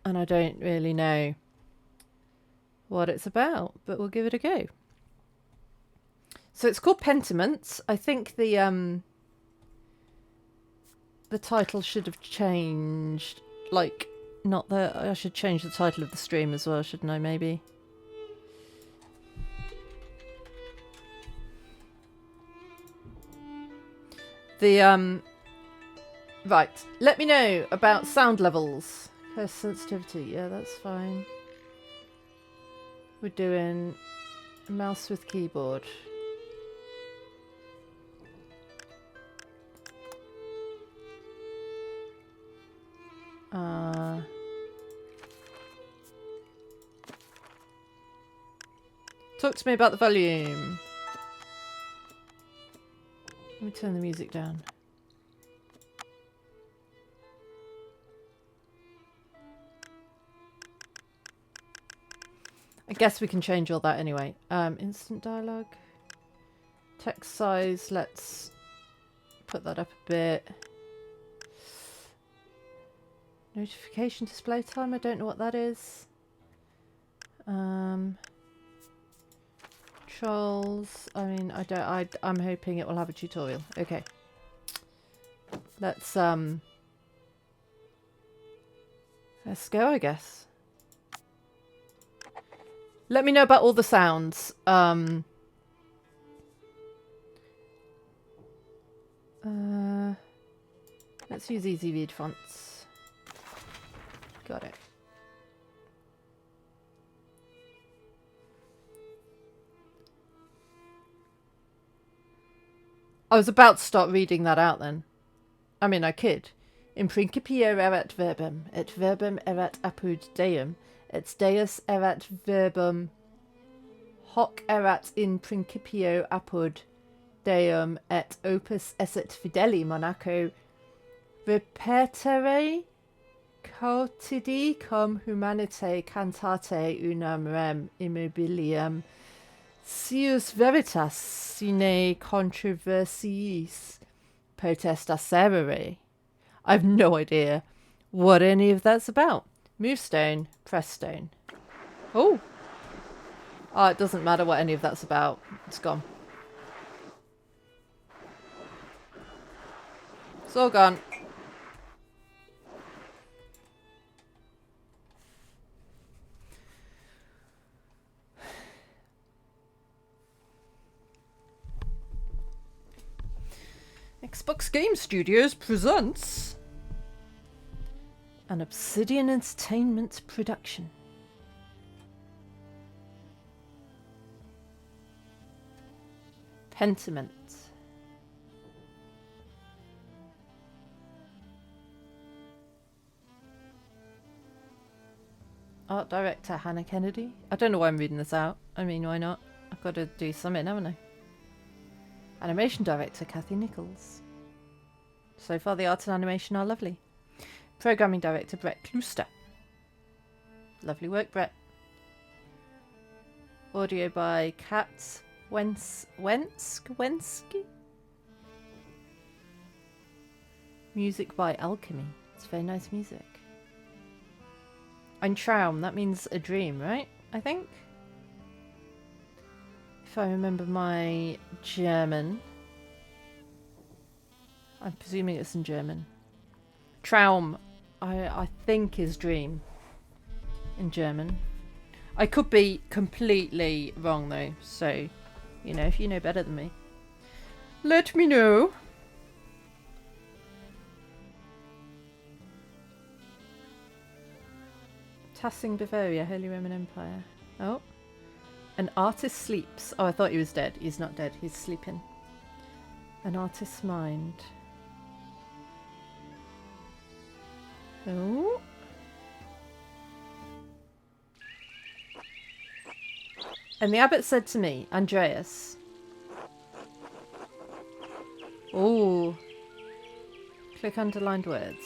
And I don't really know what it's about, but we'll give it a go. So it's called Pentiment. I think the title should have changed. Like, not the... I should change the title of the stream as well, shouldn't I, maybe? Right. Let me know about sound levels. Sensitivity. Yeah, that's fine. We're doing mouse with keyboard. Talk to me about the volume. Let me turn the music down. I guess we can change all that anyway. Instant dialogue. Text size, let's put that up a bit. Notification display time, I don't know what that is. Controls, I mean, I'm hoping it will have a tutorial. Okay. Let's go, I guess. Let me know about all the sounds. Let's use easy read fonts. Got it. I was about to start reading that out then. I mean, I could. In principio erat verbum, et verbum erat apud Deum, et Deus erat verbum, hoc erat in principio apud Deum, et opus esset fideli monaco, repertere quotidii cum humanite cantate unam rem immobilium, sius veritas sine controversiis potest acerere. I've no idea what any of that's about. Move stone, press stone. Oh, it doesn't matter what any of that's about. It's gone. It's all gone. Xbox Game Studios presents an Obsidian Entertainment production. Pentiment. Art director Hannah Kennedy. I don't know why I'm reading this out. I mean, why not? I've got to do something, haven't I? Animation director Kathy Nichols. So far the art and animation are lovely. Programming director Brett Klooster. Lovely work, Brett. Audio by Kat Wensky. Music by Alchemy. It's very nice music. Ein Traum, that means a dream, right? I think. If I remember my German. I'm presuming it's in German. Traum, I think is dream in German. I could be completely wrong though, so, you know, if you know better than me, let me know. Tassing Bavaria, Holy Roman Empire. Oh. An artist sleeps. Oh, I thought he was dead. He's not dead. He's sleeping. An artist's mind. Oh. And the abbot said to me, Andreas. Oh. Click underlined words.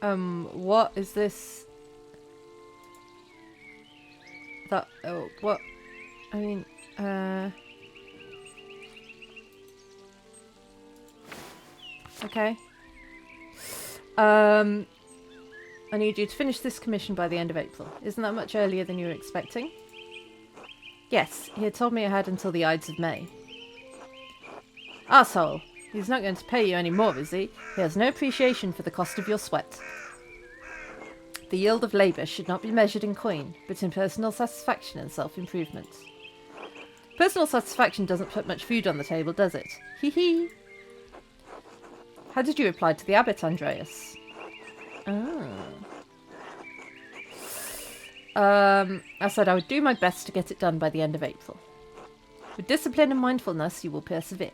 What is this? That, oh, what? I mean, okay. I need you to finish this commission by the end of April. Isn't that much earlier than you were expecting? Yes, he had told me I had until the Ides of May. Asshole! He's not going to pay you any more, is he? He has no appreciation for the cost of your sweat. The yield of labour should not be measured in coin, but in personal satisfaction and self-improvement. Personal satisfaction doesn't put much food on the table, does it? Hee hee! How did you reply to the abbot, Andreas? I said I would do my best to get it done by the end of April. With discipline and mindfulness, you will persevere.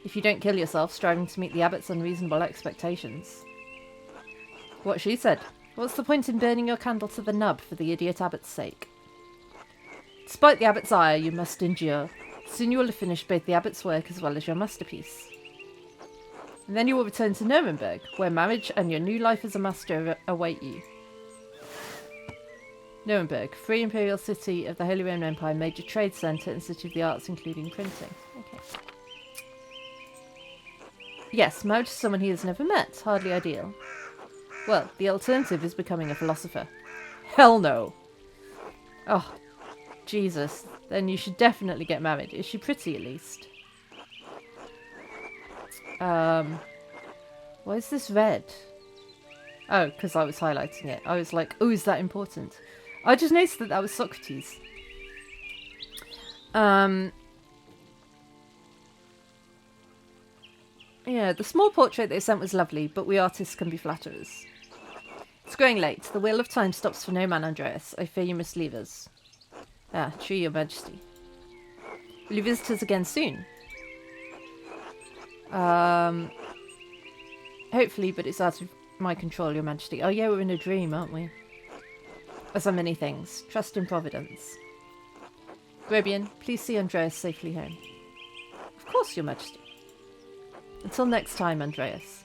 If you don't kill yourself striving to meet the abbot's unreasonable expectations. What she said. What's the point in burning your candle to the nub for the idiot abbot's sake? Despite the abbot's ire, you must endure. Soon you will have finished both the abbot's work as well as your masterpiece. And then you will return to Nuremberg, where marriage and your new life as a master await you. Nuremberg, free imperial city of the Holy Roman Empire, major trade centre and city of the arts, including printing. Okay. Yes, marriage to someone he has never met. Hardly ideal. Well, the alternative is becoming a philosopher. Hell no! Oh, Jesus. Then you should definitely get married. Is she pretty, at least? Why is this red? Oh, because I was highlighting it. I was like, oh, is that important? I just noticed that that was Socrates. Yeah, the small portrait they sent was lovely, but we artists can be flatterers. It's growing late. The wheel of time stops for no man, Andreas. I fear you must leave us. Ah, true, your majesty. Will you visit us again soon? Hopefully, but it's out of my control, your majesty. Oh yeah, we're in a dream, aren't we? As are many things. Trust in providence. Grobian, please see Andreas safely home. Of course, your majesty. Until next time, Andreas.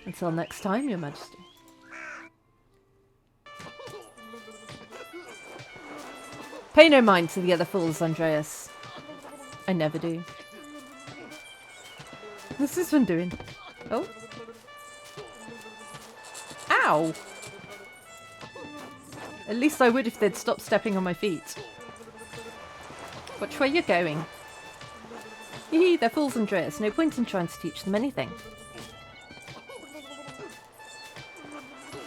Until next time, your majesty. Pay no mind to the other fools, Andreas. I never do. What's this one doing? Oh. Ow! At least I would if they'd stop stepping on my feet. Which way you going? Hee, they're fools, Andreas. No point in trying to teach them anything.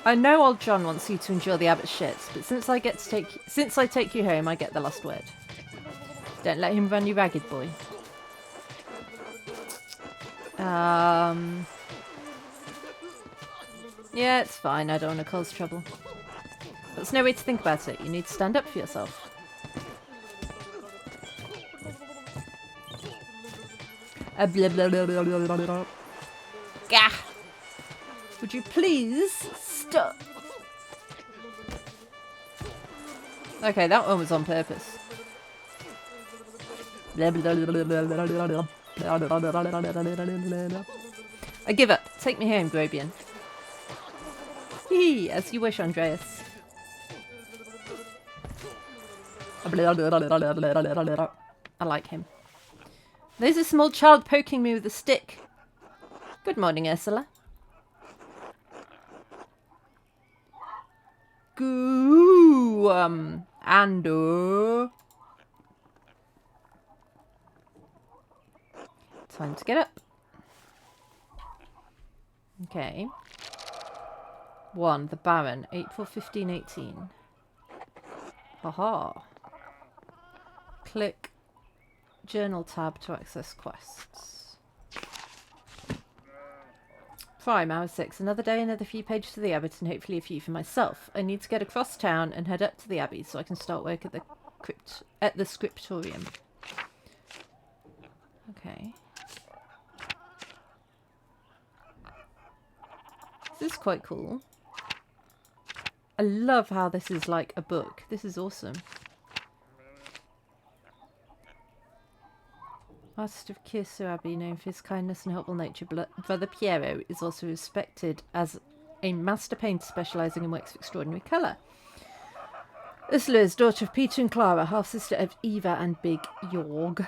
I know old John wants you to endure the abbot's shit, but since I take you home, I get the last word. Don't let him run you ragged, boy. Yeah, it's fine. I don't want to cause trouble. There's no way to think about it. You need to stand up for yourself. Blah, blah, blah, blah, blah, blah. Gah! Would you please stop? Okay, that one was on purpose. I give up. Take me home, Grobian. Hee, as you wish, Andreas. I like him. There's a small child poking me with a stick. Good morning, Ursula. Ando. Time to get up. Okay. 1. The Baron, April 1518. Haha. Click Journal tab to access quests. Prime, hour 6. Another day, another few pages to the abbot, and hopefully a few for myself. I need to get across town and head up to the abbey so I can start work at the scriptorium. Okay. This is quite cool. I love how this is like a book. This is awesome. Artist of Kirsu Abbey, known for his kindness and helpful nature, Brother Piero is also respected as a master painter specialising in works of extraordinary colour. Ursula is daughter of Peter and Clara, half-sister of Eva and Big Jorg.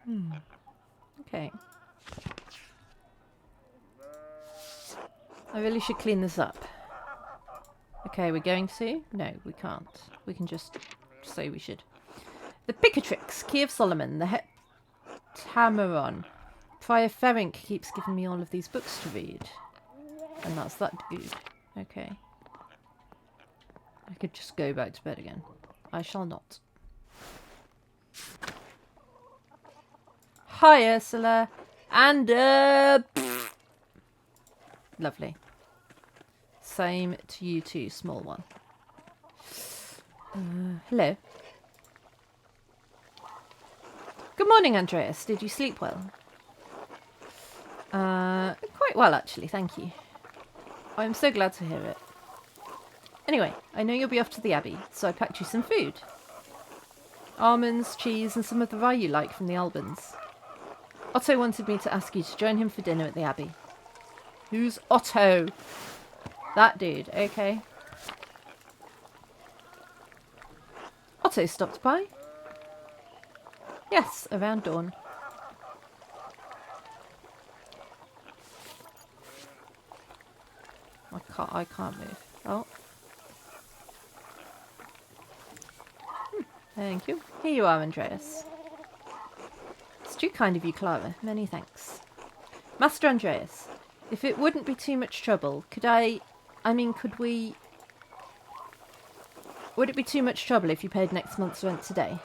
Okay. I really should clean this up. Okay, we're going to? No, we can't. We can just say we should. The Picatrix, Key of Solomon, the Heptameron. Prior Ferenc keeps giving me all of these books to read. And that's that dude. Okay. I could just go back to bed again. I shall not. Hi, Ursula. And, lovely. Same to you too, small one. Hello. Good morning, Andreas. Did you sleep well? Quite well, actually, thank you. I'm so glad to hear it. Anyway, I know you'll be off to the Abbey, so I packed you some food. Almonds, cheese, and some of the rye you like from the Albans. Otto wanted me to ask you to join him for dinner at the Abbey. Who's Otto? That dude, okay. Otto stopped by? Yes, around dawn. I can't move. Oh. Thank you. Here you are, Andreas. It's too kind of you, Clara. Many thanks. Master Andreas, if it wouldn't be too much trouble, could we... Would it be too much trouble if you paid next month's rent today?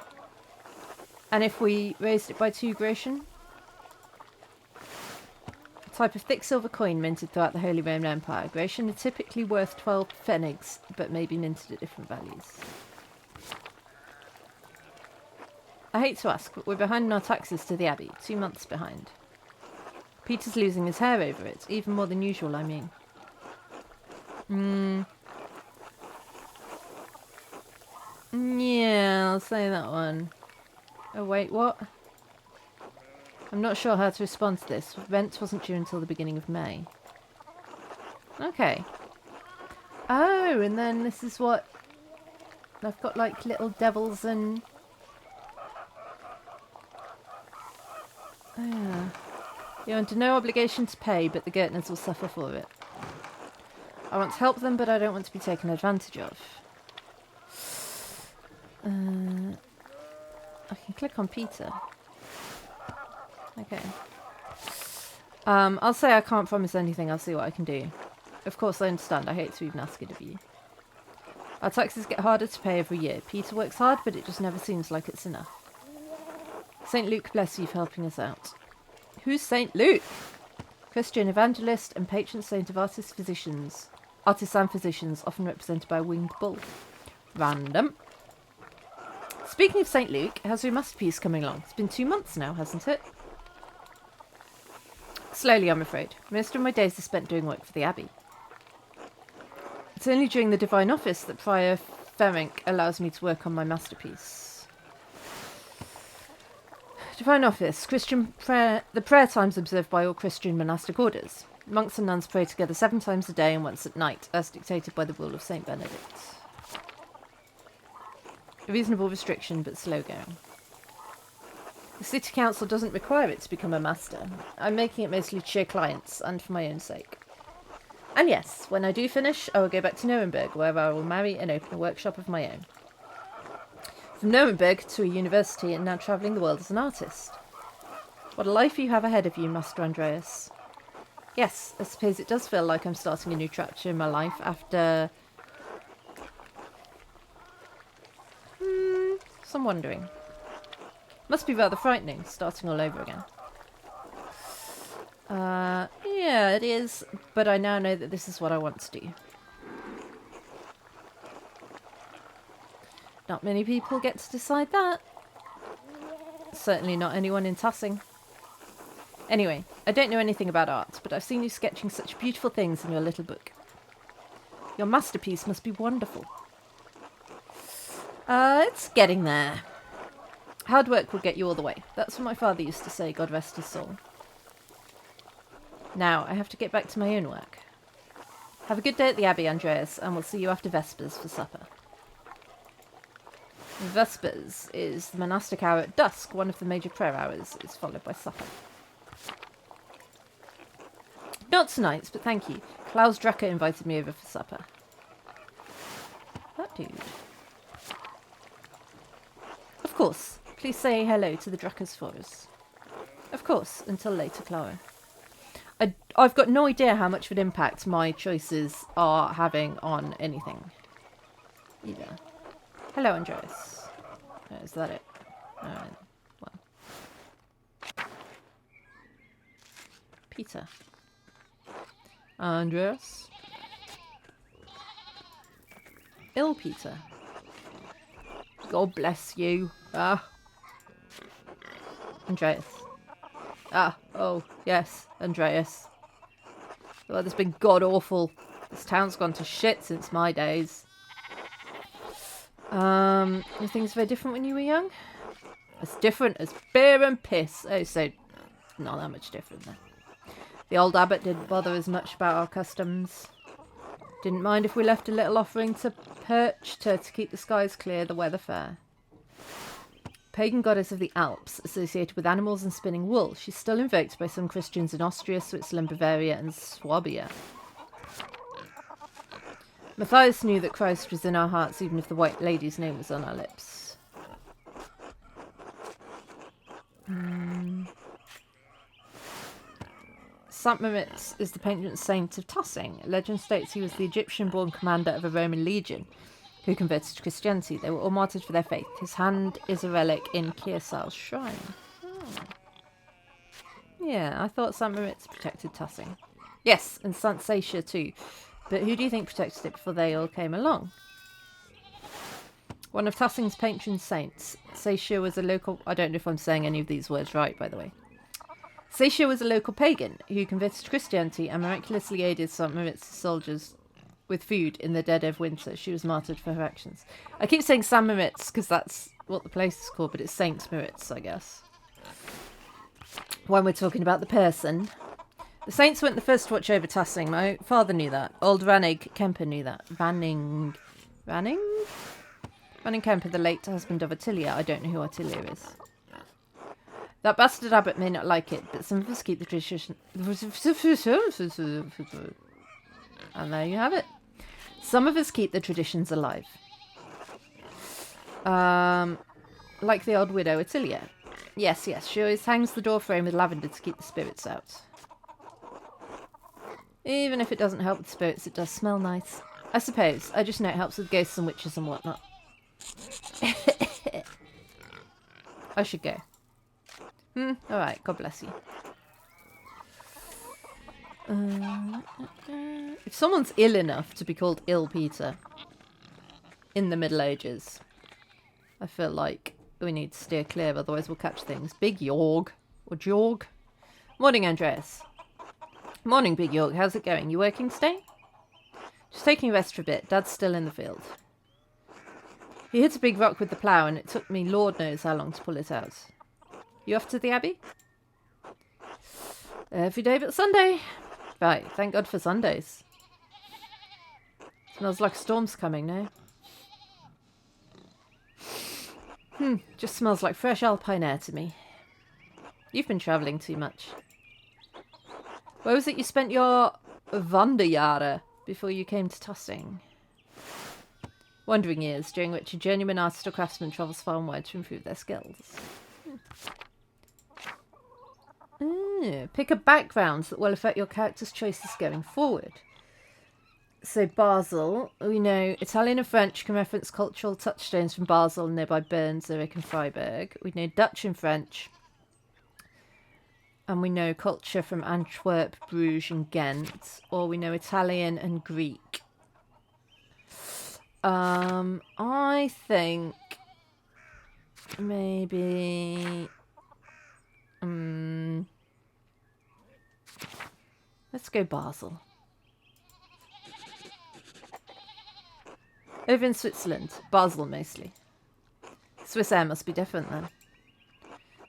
And if we raised it by 2 groschen? A type of thick silver coin minted throughout the Holy Roman Empire. Groschen are typically worth 12 pfennigs, but may be minted at different values. I hate to ask, but we're behind in our taxes to the Abbey. 2 months behind. Peter's losing his hair over it. Even more than usual, I mean. Yeah, I'll say that one. Oh, wait, what? I'm not sure how to respond to this. Rent wasn't due until the beginning of May. Okay. Oh, and then this is what... I've got, like, little devils and... Oh. You're under no obligation to pay, but the Gertners will suffer for it. I want to help them, but I don't want to be taken advantage of. I can click on Peter. Okay. I'll say I can't promise anything. I'll see what I can do. Of course, I understand. I hate to even ask it of you. Our taxes get harder to pay every year. Peter works hard, but it just never seems like it's enough. St. Luke bless you for helping us out. Who's St. Luke? Christian evangelist and patron saint of artists and physicians, often represented by a winged bull. Random. Speaking of St. Luke, how's your masterpiece coming along? It's been 2 months now, hasn't it? Slowly, I'm afraid. Most of my days are spent doing work for the Abbey. It's only during the Divine Office that Prior Ferenc allows me to work on my masterpiece. Divine Office, Christian prayer, the prayer times observed by all Christian monastic orders. Monks and nuns pray together 7 times a day and once at night, as dictated by the rule of St. Benedict. A reasonable restriction, but slow going. The City Council doesn't require it to become a master. I'm making it mostly to cheer clients, and for my own sake. And yes, when I do finish, I will go back to Nuremberg, where I will marry and open a workshop of my own. From Nuremberg to a university and now travelling the world as an artist. What a life you have ahead of you, Master Andreas. Yes, I suppose it does feel like I'm starting a new chapter in my life after... some wondering. Must be rather frightening, starting all over again. Yeah, it is, but I now know that this is what I want to do. Not many people get to decide that. Certainly not anyone in Tassing. Anyway, I don't know anything about art, but I've seen you sketching such beautiful things in your little book. Your masterpiece must be wonderful. It's getting there. Hard work will get you all the way. That's what my father used to say, God rest his soul. Now, I have to get back to my own work. Have a good day at the Abbey, Andreas, and we'll see you after Vespers for supper. Vespers is the monastic hour at dusk, one of the major prayer hours. It's followed by supper. Not tonight, but thank you. Klaus Drucker invited me over for supper. That dude. Of course. Please say hello to the Druckers for us. Of course. Until later, Clara. I've got no idea how much of an impact my choices are having on anything. Either. Hello, Andreas. Oh, is that it? Well. Peter. Andreas. Ill Peter. God bless you. Andreas. Oh, yes, Andreas. Well, it's been god-awful. This town's gone to shit since my days. Were things very different when you were young? As different as beer and piss. Oh, so not that much different then. The old abbot didn't bother as much about our customs. Didn't mind if we left a little offering to Perch to keep the skies clear, the weather fair. Pagan goddess of the Alps, associated with animals and spinning wool, she's still invoked by some Christians in Austria, Switzerland, Bavaria and Swabia. Matthias knew that Christ was in our hearts even if the White Lady's name was on our lips. Saint Moritz is the patron saint of Tussing. Legend states he was the Egyptian-born commander of a Roman legion who converted to Christianity. They were all martyred for their faith. His hand is a relic in Kearsal's shrine. Oh. Yeah, I thought Saint Moritz protected Tussing. Yes, and Saint Sacia too. But who do you think protected it before they all came along? One of Tussing's patron saints. Sacia was a local... I don't know if I'm saying any of these words right, by the way. Sacia was a local pagan who converted to Christianity and miraculously aided Saint Moritz's soldiers with food in the dead of winter. She was martyred for her actions. I keep saying Saint Moritz because that's what the place is called, but it's Saint Moritz, I guess. When we're talking about the person. The saints weren't the first to watch over Tussing. My father knew that. Old Rannig Kemper knew that. Ranning Kemper, the late husband of Attilia. I don't know who Attilia is. That bastard abbot may not like it, but some of us keep the tradition. And there you have it. Some of us keep the traditions alive. Like the old widow Attilia. Yes, she always hangs the door frame with lavender to keep the spirits out. Even if it doesn't help with spirits, it does smell nice. I suppose. I just know it helps with ghosts and witches and whatnot. I should go. Alright, God bless you. If someone's ill enough to be called Ill Peter in the Middle Ages, I feel like we need to steer clear, otherwise we'll catch things. Big Yorg. Or Jorg. Morning, Andreas. Morning, Big York. How's it going? You working today? Just taking a rest for a bit. Dad's still in the field. He hit a big rock with the plough and it took me Lord knows how long to pull it out. You off to the Abbey? Every day but Sunday. Right, thank God for Sundays. Smells like a storm's coming now. Just smells like fresh alpine air to me. You've been travelling too much. Where was it you spent your Wanderjahre before you came to Tussing? Wandering years, during which a journeyman artist or craftsman travels far and wide to improve their skills. Pick a background that will affect your character's choices going forward. So Basel, we know Italian and French can reference cultural touchstones from Basel, nearby Bern, Zurich and Freiburg. We know Dutch and French. And we know culture from Antwerp, Bruges and Ghent. Or we know Italian and Greek. I think maybe... let's go Basel. Over in Switzerland. Basel mostly. Swiss air must be different then.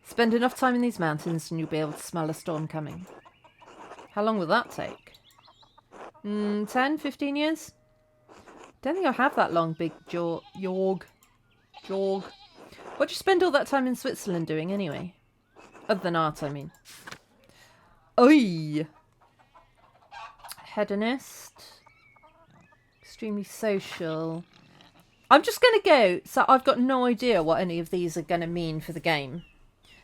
Spend enough time in these mountains and you'll be able to smell a storm coming. How long will that take? 10, 15 years? Don't think I'll have that long, Big Jorg. Jorg. What'd you spend all that time in Switzerland doing anyway? Other than art, I mean. Oi! Hedonist. Extremely social. I'm just going to go. So I've got no idea what any of these are going to mean for the game.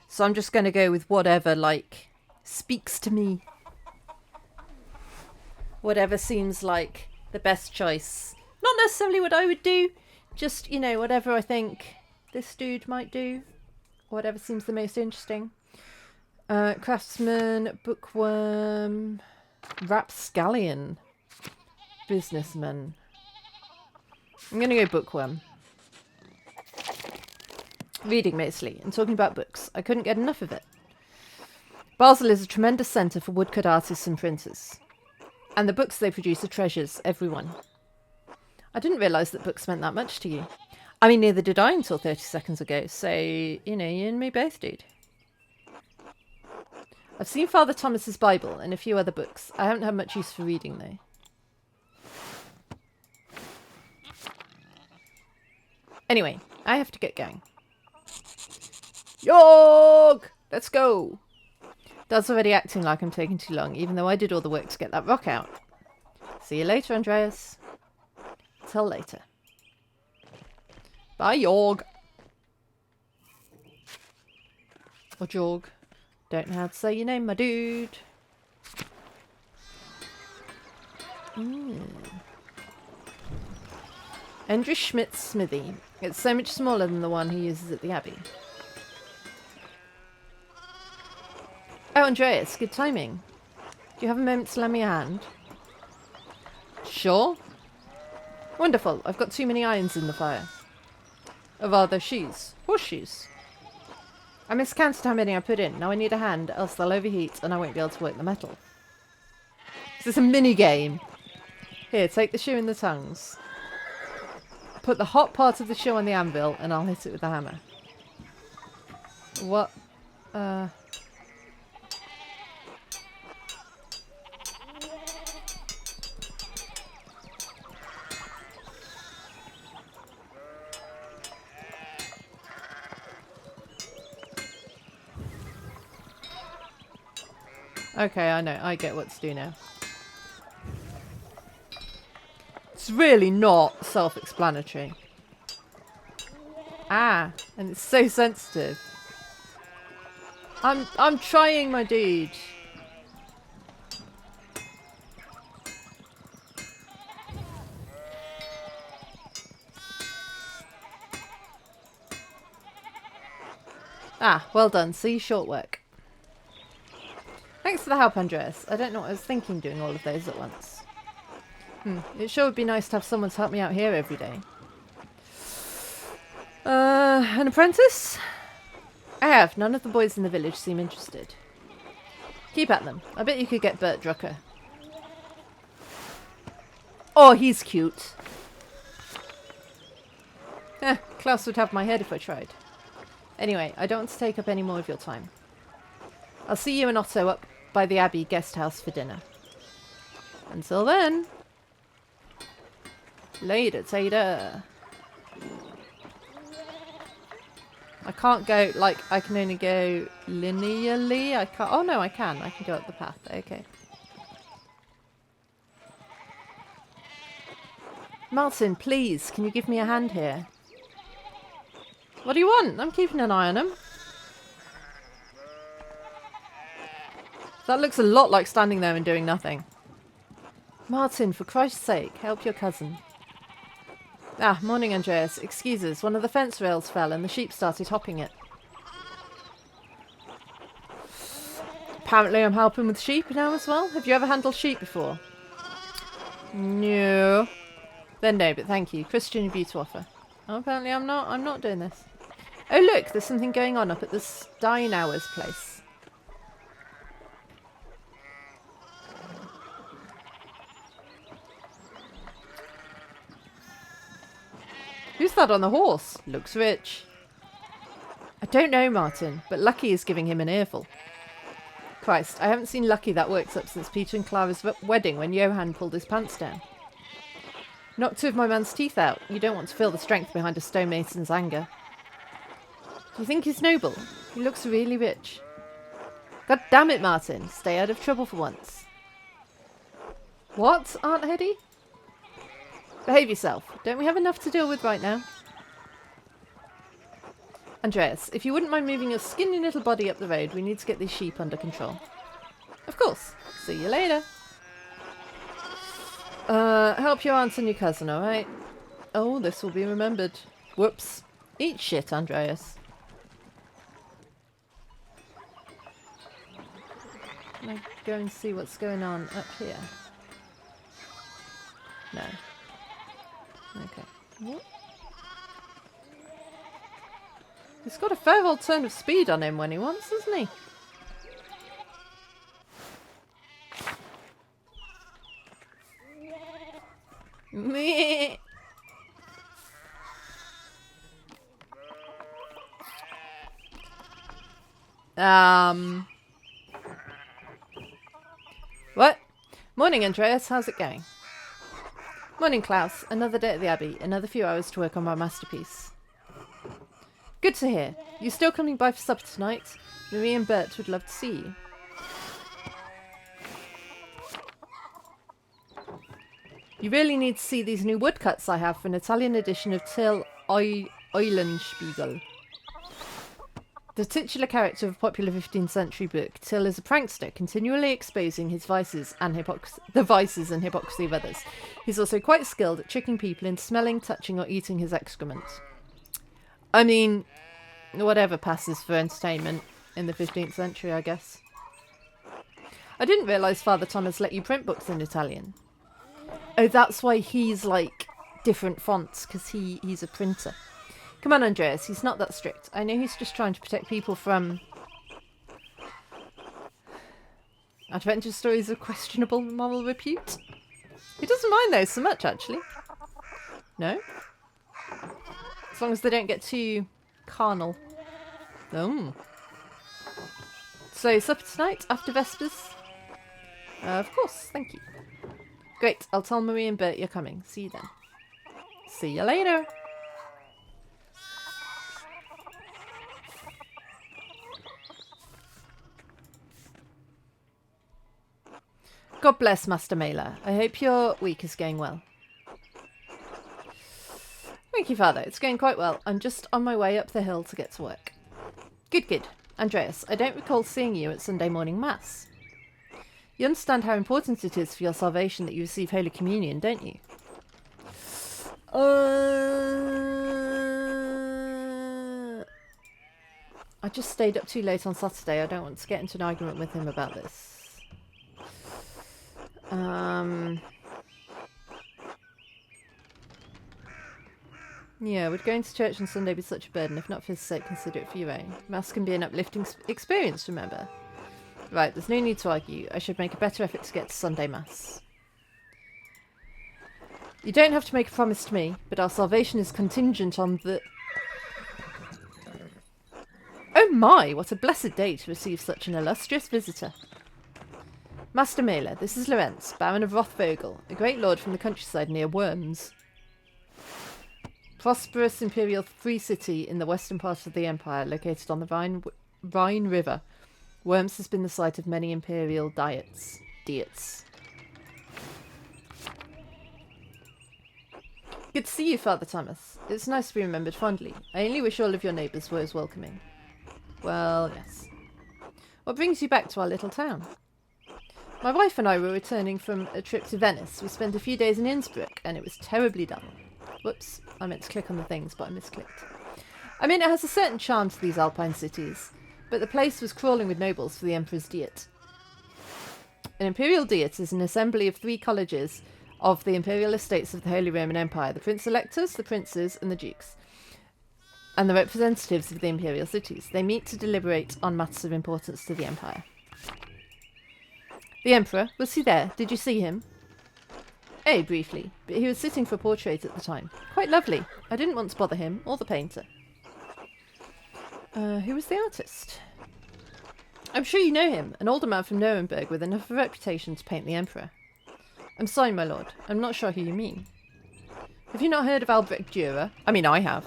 So I'm just going to go with whatever, like, speaks to me. Whatever seems like the best choice. Not necessarily what I would do. Just, you know, whatever I think this dude might do. Whatever seems the most interesting. Craftsman, bookworm, rapscallion, businessman. I'm going to go bookworm. Reading mostly and talking about books. I couldn't get enough of it. Basel is a tremendous centre for woodcut artists and printers. And the books they produce are treasures, everyone. I didn't realise that books meant that much to you. I mean, neither did I until 30 seconds ago. So, you know, you and me both, dude. I've seen Father Thomas's Bible and a few other books. I haven't had much use for reading, though. Anyway, I have to get going. York! Let's go! Dad's already acting like I'm taking too long, even though I did all the work to get that rock out. See you later, Andreas. Till later. Bye, Jorg. Or Jorg. Don't know how to say your name, my dude. Andrew Schmidt's smithy. It's so much smaller than the one he uses at the Abbey. Oh, Andreas, good timing. Do you have a moment to lend me a hand? Sure. Wonderful. I've got too many irons in the fire. Or rather, shoes. Horseshoes. I miscounted how many I put in. Now I need a hand, else they'll overheat and I won't be able to work the metal. Is this a mini game? Here, take the shoe in the tongues. Put the hot part of the shoe on the anvil and I'll hit it with the hammer. What? Okay, I know. I get what to do now. It's really not self-explanatory. Ah, and it's so sensitive. I'm trying, my dude. Ah, well done. See, short work. Thanks for the help, Andreas. I don't know what I was thinking doing all of those at once. It sure would be nice to have someone to help me out here every day. An apprentice? I have. None of the boys in the village seem interested. Keep at them. I bet you could get Bert Drucker. Oh, he's cute. Klaus would have my head if I tried. Anyway, I don't want to take up any more of your time. I'll see you and Otto up by the Abbey guest house for dinner. Until then. Later, tater. I can't go, like, I can only go linearly. I can't, oh no, I can. I can go up the path. Okay. Martin, please, can you give me a hand here? What do you want? I'm keeping an eye on him. That looks a lot like standing there and doing nothing. Martin, for Christ's sake, help your cousin. Ah, morning, Andreas. Excuses, one of the fence rails fell and the sheep started hopping it. Apparently I'm helping with sheep now as well. Have you ever handled sheep before? No. Then no, but thank you. Christian of you to offer. Oh, apparently I'm not doing this. Oh look, there's something going on up at the Steinauer's place. Who's that on the horse? Looks rich. I don't know, Martin, but Lucky is giving him an earful. Christ, I haven't seen Lucky that works up since Peter and Clara's wedding when Johann pulled his pants down. Knocked two of my man's teeth out. You don't want to feel the strength behind a stonemason's anger. Do you think he's noble? He looks really rich. God damn it, Martin. Stay out of trouble for once. What, Aunt Hetty? Behave yourself. Don't we have enough to deal with right now? Andreas, if you wouldn't mind moving your skinny little body up the road, we need to get these sheep under control. Of course. See you later. Help your aunt and your cousin, alright? Oh, this will be remembered. Whoops. Eat shit, Andreas. Can I go and see what's going on up here? No. Okay. What? He's got a fair old turn of speed on him when he wants, hasn't he? Meh. What? Morning, Andreas. How's it going? Morning, Klaus. Another day at the Abbey. Another few hours to work on my masterpiece. Good to hear. You still coming by for supper tonight? Marie and Bert would love to see you. You really need to see these new woodcuts I have for an Italian edition of Till Eulenspiegel. The titular character of a popular 15th century book, Till is a prankster, continually exposing his vices and the vices and hypocrisy of others. He's also quite skilled at tricking people into smelling, touching or eating his excrement. I mean, whatever passes for entertainment in the 15th century, I guess. I didn't realise Father Thomas let you print books in Italian. Oh, that's why he's like different fonts, because he's a printer. Come on, Andreas, he's not that strict. I know he's just trying to protect people from adventure stories of questionable moral repute. He doesn't mind those so much, actually. No? As long as they don't get too carnal. Oh. So, supper tonight, after Vespers? Of course, thank you. Great, I'll tell Marie and Bert you're coming. See you then. See you later. God bless, Master Mailer. I hope your week is going well. Thank you, Father. It's going quite well. I'm just on my way up the hill to get to work. Good, good. Andreas, I don't recall seeing you at Sunday morning Mass. You understand how important it is for your salvation that you receive Holy Communion, don't you? I just stayed up too late on Saturday. I don't want to get into an argument with him about this. Yeah, would going to church on Sunday be such a burden? If not for his sake, consider it for your own. Mass can be an uplifting experience, remember? Right, there's no need to argue. I should make a better effort to get to Sunday Mass. You don't have to make a promise to me, but our salvation is contingent on the... Oh my, what a blessed day to receive such an illustrious visitor. Master Mailer, this is Lorenz, Baron of Rothvogel, a great lord from the countryside near Worms. Prosperous imperial free city in the western part of the empire, located on the Rhine River. Worms has been the site of many imperial diets. Good to see you, Father Thomas. It's nice to be remembered fondly. I only wish all of your neighbours were as welcoming. Well, yes. What brings you back to our little town? My wife and I were returning from a trip to Venice. We spent a few days in Innsbruck, and it was terribly dull. Whoops, I meant to click on the things, but I misclicked. I mean, it has a certain charm to these alpine cities, but the place was crawling with nobles for the Emperor's Diet. An imperial diet is an assembly of 3 colleges of the imperial estates of the Holy Roman Empire, the prince-electors, the princes, and the dukes, and the representatives of the imperial cities. They meet to deliberate on matters of importance to the empire. The Emperor, was he there? Did you see him? Briefly, but he was sitting for a portrait at the time. Quite lovely. I didn't want to bother him, or the painter. Who was the artist? I'm sure you know him, an older man from Nuremberg with enough of a reputation to paint the Emperor. I'm sorry, my lord. I'm not sure who you mean. Have you not heard of Albrecht Dürer? I mean, I have.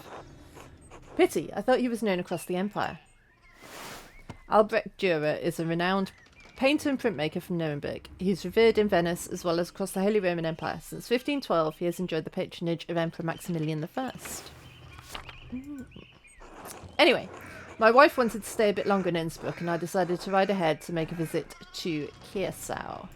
Pity, I thought he was known across the empire. Albrecht Dürer is a renowned painter and printmaker from Nuremberg. He is revered in Venice as well as across the Holy Roman Empire. Since 1512, he has enjoyed the patronage of Emperor Maximilian I. Anyway, my wife wanted to stay a bit longer in Innsbruck, and I decided to ride ahead to make a visit to Kiersau.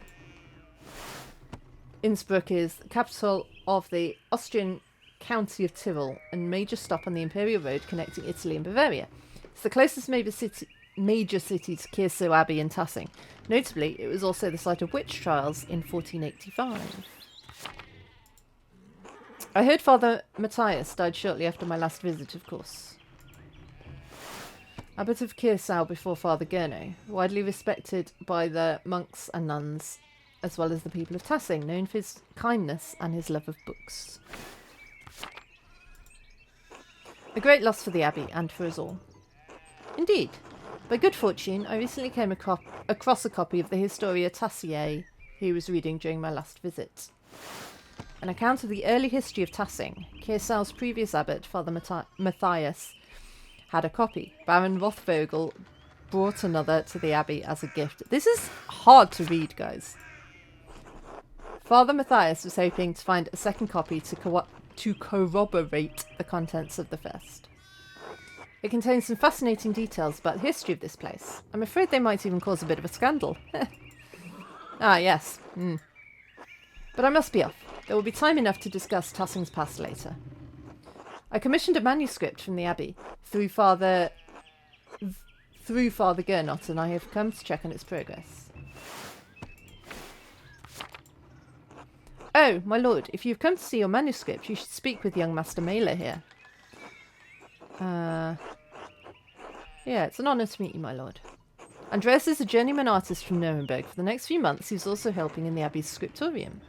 Innsbruck is the capital of the Austrian county of Tyrol and major stop on the Imperial Road connecting Italy and Bavaria. It's the closest major city to Kiersau Abbey in Tassing. Notably, it was also the site of witch trials in 1485. I heard Father Matthias died shortly after my last visit, of course. Abbot of Kiersau before Father Gurno, widely respected by the monks and nuns, as well as the people of Tassing, known for his kindness and his love of books. A great loss for the abbey and for us all. Indeed, by good fortune, I recently came across a copy of the Historia Tassiae he was reading during my last visit. An account of the early history of Tassing. Kiersau's previous abbot, Father Matthias, had a copy. Baron Rothvogel brought another to the abbey as a gift. This is hard to read, guys. Father Matthias was hoping to find a second copy to corroborate the contents of the first. It contains some fascinating details about the history of this place. I'm afraid they might even cause a bit of a scandal. Ah, yes. But I must be off. There will be time enough to discuss Tassing's past later. I commissioned a manuscript from the abbey through Father Gernot, and I have come to check on its progress. Oh, my lord, if you've come to see your manuscript, you should speak with young Master Mailer here. Yeah, it's an honour to meet you, my lord. Andreas is a journeyman artist from Nuremberg. For the next few months, he's also helping in the abbey's scriptorium.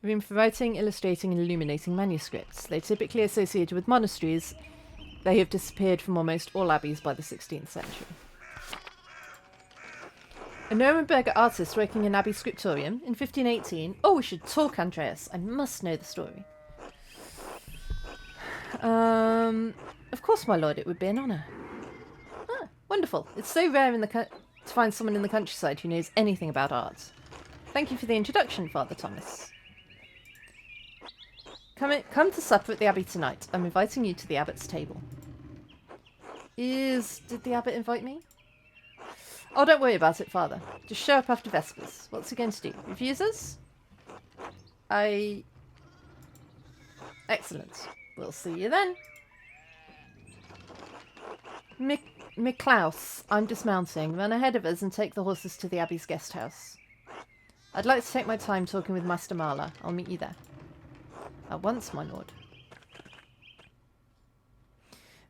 Room for writing, illustrating and illuminating manuscripts. They're typically associated with monasteries. They have disappeared from almost all abbeys by the 16th century. A Nuremberg artist working in abbey scriptorium in 1518. Oh, we should talk, Andreas. I must know the story. Of course, my lord, it would be an honour. Ah, wonderful. It's so rare to find someone in the countryside who knows anything about art. Thank you for the introduction, Father Thomas. Come to supper at the abbey tonight. I'm inviting you to the abbot's table. Did the abbot invite me? Oh, don't worry about it, Father. Just show up after Vespers. What's he going to do? Refuse us? Excellent. We'll see you then. Miklaus, I'm dismounting. Run ahead of us and take the horses to the abbey's guest house. I'd like to take my time talking with Master Mahler. I'll meet you there. At once, my lord.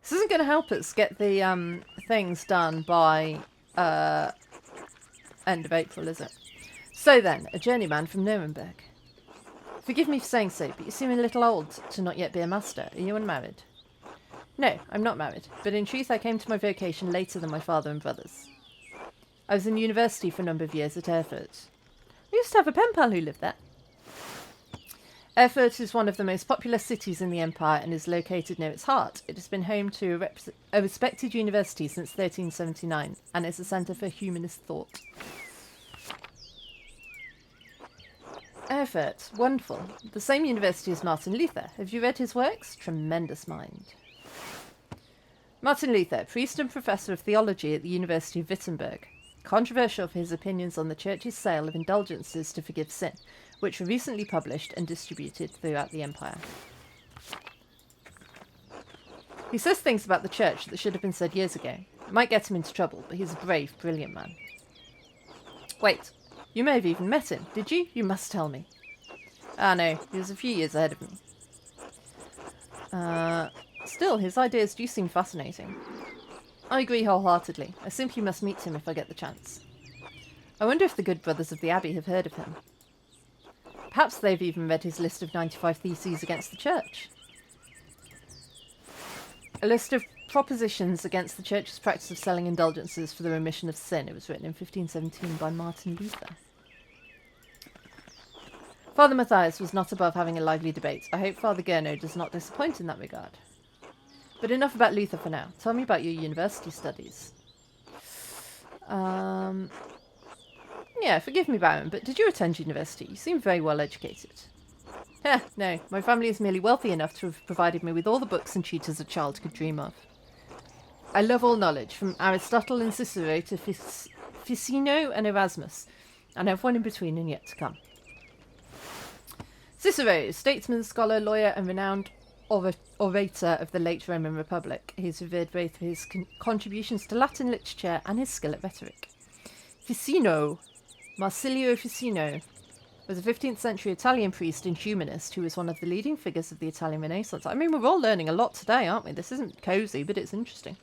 This isn't going to help us get the things done by end of April, is it? So then, a journeyman from Nuremberg. Forgive me for saying so, but you seem a little old to not yet be a master. Are you unmarried? No, I'm not married, but in truth I came to my vocation later than my father and brothers. I was in university for a number of years at Erfurt. We used to have a pen pal who lived there. Erfurt is one of the most populous cities in the empire and is located near its heart. It has been home to a respected university since 1379 and is a centre for humanist thought. Erfurt, wonderful. The same university as Martin Luther. Have you read his works? Tremendous mind. Martin Luther, priest and professor of theology at the University of Wittenberg. Controversial for his opinions on the Church's sale of indulgences to forgive sin, which were recently published and distributed throughout the empire. He says things about the Church that should have been said years ago. It might get him into trouble, but he's a brave, brilliant man. Wait, you may have even met him, did you? You must tell me. Ah, no, he was a few years ahead of me. Still, his ideas do seem fascinating. I agree wholeheartedly. I simply must meet him if I get the chance. I wonder if the good brothers of the Abbey have heard of him. Perhaps they've even read his list of 95 theses against the Church. A list of propositions against the Church's practice of selling indulgences for the remission of sin. It was written in 1517 by Martin Luther. Father Matthias was not above having a lively debate. I hope Father Gurno does not disappoint in that regard. But enough about Luther for now. Tell me about your university studies. Yeah, forgive me, Baron, but did you attend university? You seem very well educated. No, my family is merely wealthy enough to have provided me with all the books and tutors a child could dream of. I love all knowledge, from Aristotle and Cicero to Ficino and Erasmus, and everyone in between and yet to come. Cicero, statesman, scholar, lawyer, and renowned orator of the late Roman Republic. He is revered both for his contributions to Latin literature and his skill at rhetoric. Ficino, Marsilio Ficino, was a 15th century Italian priest and humanist who was one of the leading figures of the Italian Renaissance. I mean, we're all learning a lot today, aren't we? This isn't cosy, but it's interesting.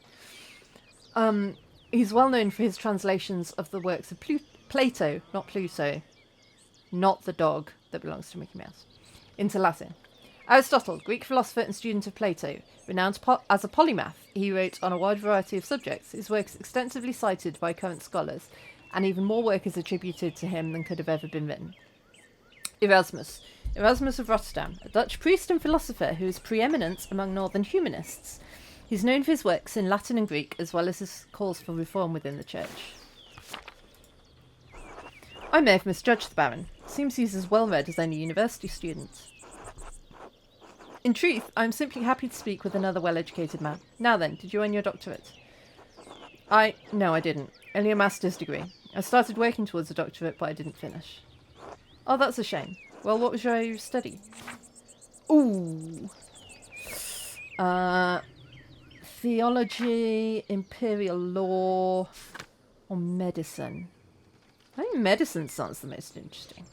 He's well known for his translations of the works of Plato, not Pluto, not the dog that belongs to Mickey Mouse, into Latin. Aristotle, Greek philosopher and student of Plato, renowned as a polymath, he wrote on a wide variety of subjects. His work is extensively cited by current scholars, and even more work is attributed to him than could have ever been written. Erasmus of Rotterdam, a Dutch priest and philosopher who is preeminent among northern humanists. He's known for his works in Latin and Greek, as well as his calls for reform within the church. I may have misjudged the Baron. Seems he's as well read as any university student. In truth, I am simply happy to speak with another well-educated man. Now then, did you earn your doctorate? No, I didn't. Only a master's degree. I started working towards a doctorate, but I didn't finish. Oh, that's a shame. Well, what was your study? Ooh. Theology, imperial law, or medicine? I think medicine sounds the most interesting.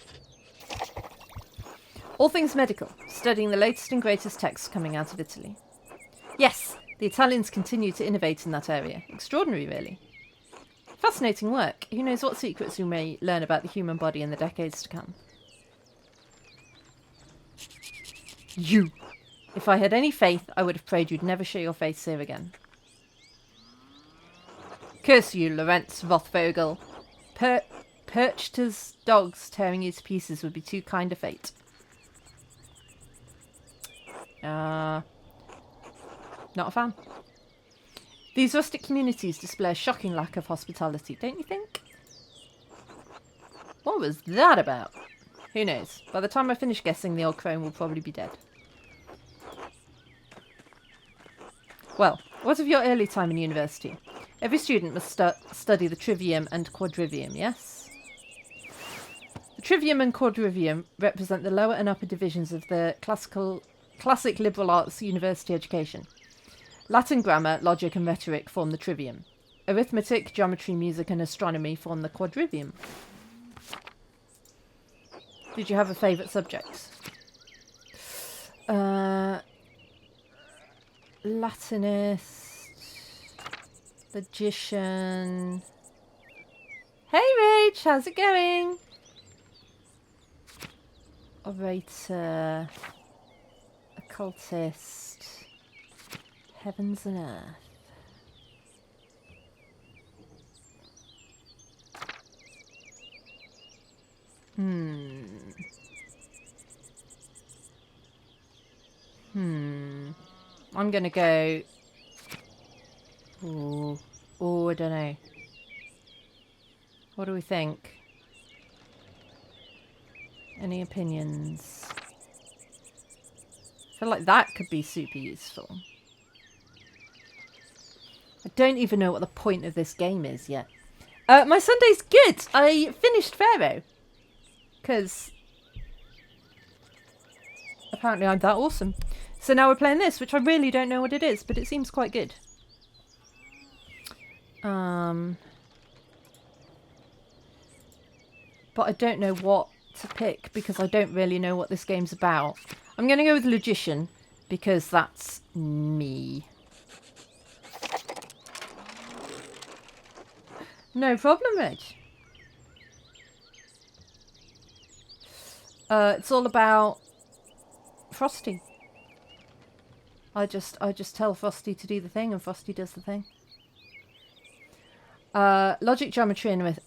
All things medical, studying the latest and greatest texts coming out of Italy. Yes, the Italians continue to innovate in that area. Extraordinary, really. Fascinating work. Who knows what secrets we may learn about the human body in the decades to come. You! If I had any faith, I would have prayed you'd never show your face here again. Curse you, Lorenz Rothvogel. Perched as dogs tearing you to pieces would be too kind a fate. Not a fan. These rustic communities display a shocking lack of hospitality, don't you think? What was that about? Who knows? By the time I finish guessing, the old crone will probably be dead. Well, what of your early time in university? Every student must study the trivium and quadrivium, yes? The trivium and quadrivium represent the lower and upper divisions of the classic liberal arts university education. Latin grammar, logic and rhetoric form the trivium. Arithmetic, geometry, music and astronomy form the quadrivium. Did you have a favourite subject? Latinist, logician. Hey Rach, how's it going? Orator, occultist, heavens and earth. I'm gonna go. Oh, I don't know. What do we think? Any opinions? I feel like that could be super useful. I don't even know what the point of this game is yet. My Sunday's good. I finished Pharaoh. Because apparently I'm that awesome. So now we're playing this, which I really don't know what it is, but it seems quite good. But I don't know what to pick because I don't really know what this game's about. I'm going to go with Logician because that's me. No problem, Reg. It's all about Frosty. I just tell Frosty to do the thing, and Frosty does the thing. Logic, geometry, and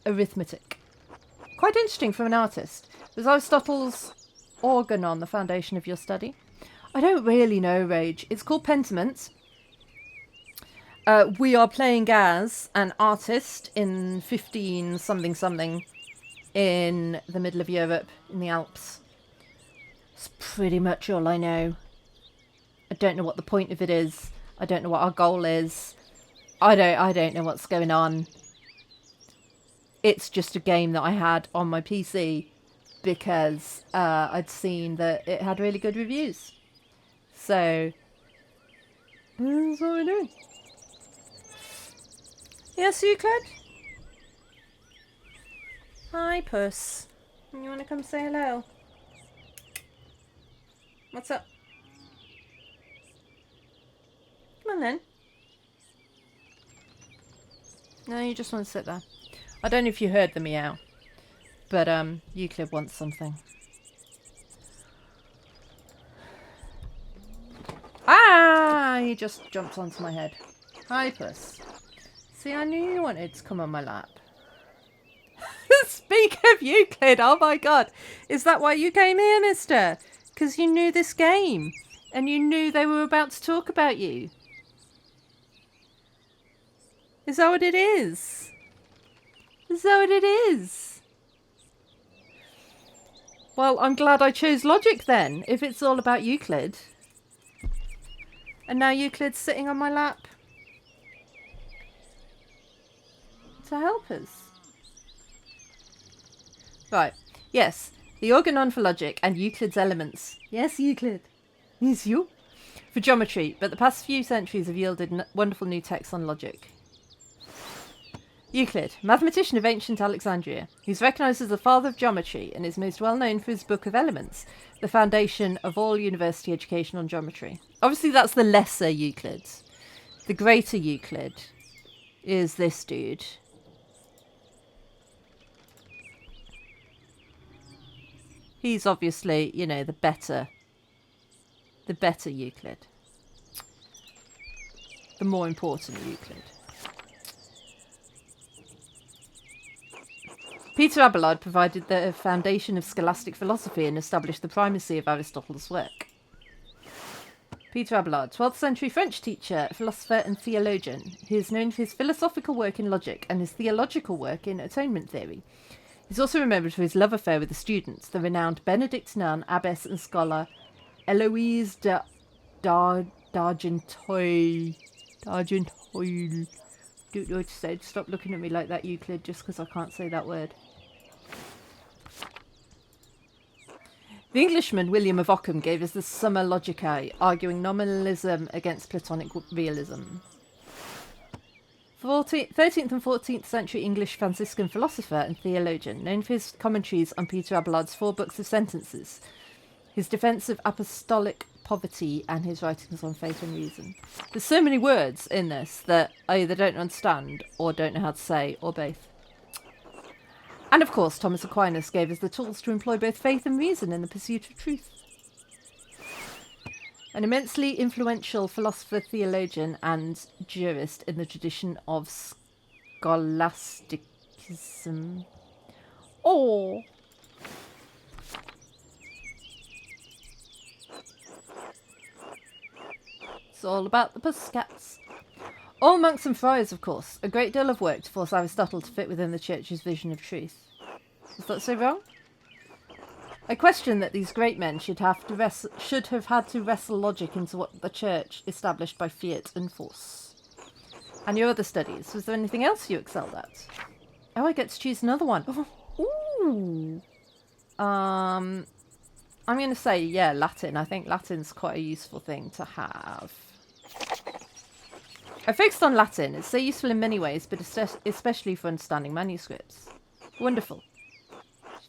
arithmetic. Quite interesting from an artist. Was Aristotle's organon the foundation of your study? I don't really know, Rage. It's called Pentiment. We are playing as an artist in 15 something something in the middle of Europe in the Alps. It's pretty much all I know. I don't know what the point of it is. I don't know what our goal is. I don't know what's going on. It's just a game that I had on my PC because I'd seen that it had really good reviews. So that's what we're doing. Yes, Euclid? Hi, Puss. You want to come say hello? What's up? Come on then. No, you just want to sit there. I don't know if you heard the meow, but Euclid wants something. Ah! He just jumped onto my head. Hi, Puss. See, I knew you wanted to come on my lap. Speak of Euclid, oh my god. Is that why you came here, mister? Because you knew this game. And you knew they were about to talk about you. Is that what it is? Is that what it is? Well, I'm glad I chose logic then, if it's all about Euclid. And now Euclid's sitting on my lap to help us. Right, yes, the organon for logic and Euclid's elements. Yes, Euclid. Yes, you. For geometry, but the past few centuries have yielded wonderful new texts on logic. Euclid, mathematician of ancient Alexandria, who's recognised as the father of geometry and is most well known for his book of Elements, the foundation of all university education on geometry. Obviously that's the lesser Euclid. The greater Euclid is this dude. He's obviously, you know, the better Euclid. The more important Euclid. Peter Abelard provided the foundation of scholastic philosophy and established the primacy of Aristotle's work. Peter Abelard, 12th century French teacher, philosopher and theologian. He is known for his philosophical work in logic and his theological work in atonement theory. He's also remembered for his love affair with the students, the renowned Benedict nun, abbess and scholar Eloise d'Argenteuil. D'Argenteuil. Don't know what to say. Stop looking at me like that, Euclid, just because I can't say that word. The Englishman William of Ockham gave us the Summa Logicae, arguing nominalism against Platonic realism. 13th and 14th century English Franciscan philosopher and theologian, known for his commentaries on Peter Abelard's 4 books of sentences, his defence of apostolic poverty, and his writings on faith and reason. There's so many words in this that I either don't understand or don't know how to say, or both. And of course, Thomas Aquinas gave us the tools to employ both faith and reason in the pursuit of truth. An immensely influential philosopher, theologian, and jurist in the tradition of scholasticism. Oh! It's all about the pussycats. All monks and friars, of course. A great deal of work to force Aristotle to fit within the Church's vision of truth. Is that so wrong? I question that these great men should have had to wrestle logic into what the Church established by fiat and force. And your other studies, was there anything else you excelled at? Oh, I get to choose another one. Ooh. I'm going to say, yeah, Latin. I think Latin's quite a useful thing to have. I focused on Latin. It's so useful in many ways, but especially for understanding manuscripts. Wonderful.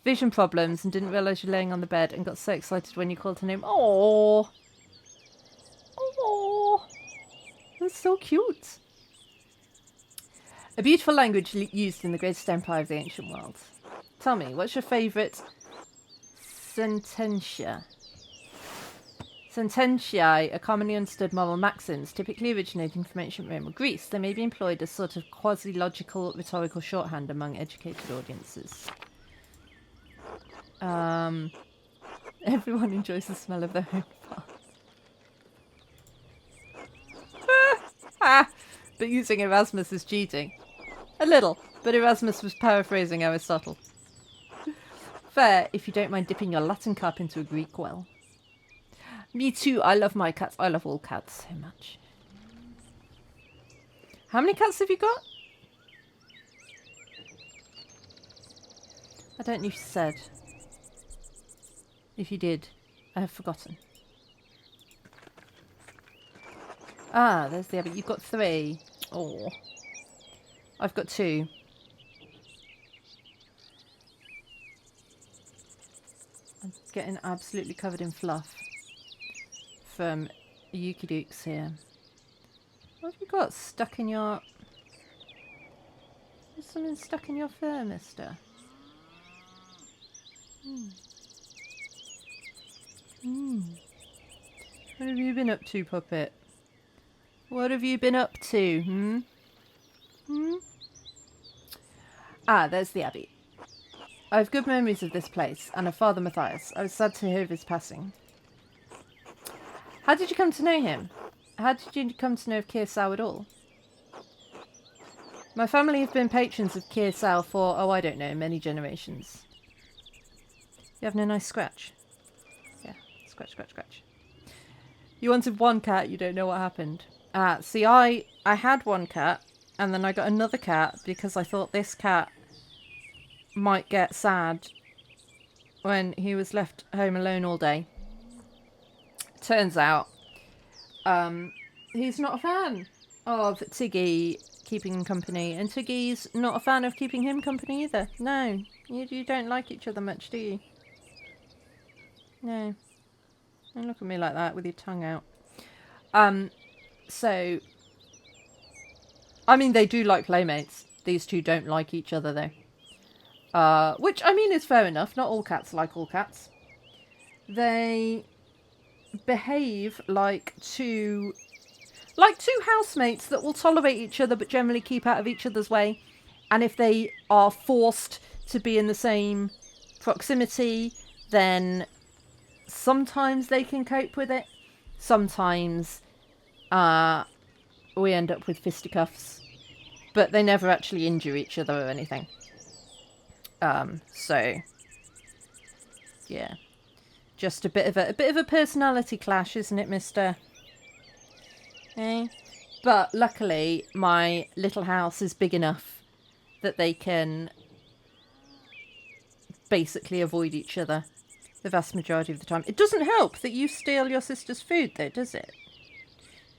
Vision problems and didn't realise you're laying on the bed and got so excited when you called her name. Oh, oh, that's so cute. A beautiful language used in the greatest empire of the ancient world. Tell me, what's your favourite sententia? Sententiae are commonly understood moral maxims, typically originating from ancient Rome or Greece. They may be employed as sort of quasi-logical rhetorical shorthand among educated audiences. Everyone enjoys the smell of their own farts. But using Erasmus is cheating. A little, but Erasmus was paraphrasing Aristotle. Fair, if you don't mind dipping your Latin cup into a Greek well. Me too, I love my cats. I love all cats so much. How many cats have you got? I don't know if you said. If you did, I have forgotten. Ah, there's the other. You've got 3. Oh. I've got 2. I'm getting absolutely covered in fluff from Yuki Dukes here. What have you got stuck in your... There's something stuck in your fur, mister. What have you been up to, puppet? What have you been up to, Ah, there's the Abbey. I have good memories of this place, and of Father Matthias. I was sad to hear of his passing. How did you come to know him? How did you come to know of Kirsau at all? My family have been patrons of Kirsau for, oh, I don't know, many generations. You have no nice scratch? Yeah, scratch, scratch, scratch. You wanted one cat, you don't know what happened. See, I had one cat, and then I got another cat because I thought this cat might get sad when he was left home alone all day. Turns out, he's not a fan of Tiggy keeping him company, and Tiggy's not a fan of keeping him company either. No, you don't like each other much, do you? No. Don't look at me like that with your tongue out. So, I mean, they do like playmates. These two don't like each other, though. Which, I mean, is fair enough. Not all cats like all cats. They behave like two housemates that will tolerate each other but generally keep out of each other's way. And if they are forced to be in the same proximity, then sometimes they can cope with it. Sometimes we end up with fisticuffs, but they never actually injure each other or anything. So yeah, just a bit of a personality clash, isn't it, mister? Eh? But luckily, my little house is big enough that they can basically avoid each other the vast majority of the time. It doesn't help that you steal your sister's food, though, does it?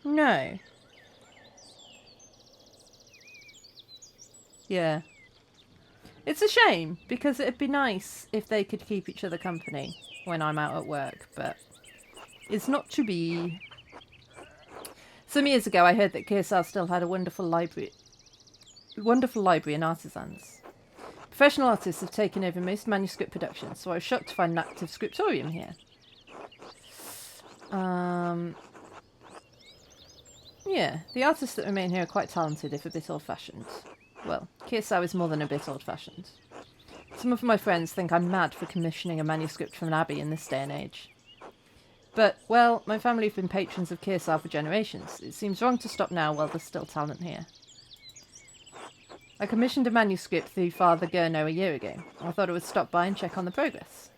No. Yeah. It's a shame, because it'd be nice if they could keep each other company when I'm out at work, but it's not to be. Some years ago, I heard that Kirsau still had a wonderful library and artisans. Professional artists have taken over most manuscript productions, so I was shocked to find an active scriptorium here. Yeah, the artists that remain here are quite talented, if a bit old-fashioned. Well, Kirsau is more than a bit old-fashioned. Some of my friends think I'm mad for commissioning a manuscript from an abbey in this day and age. But, well, my family have been patrons of Kirsau for generations. It seems wrong to stop now while there's still talent here. I commissioned a manuscript through Father Gurno a year ago. I thought I would stop by and check on the progress.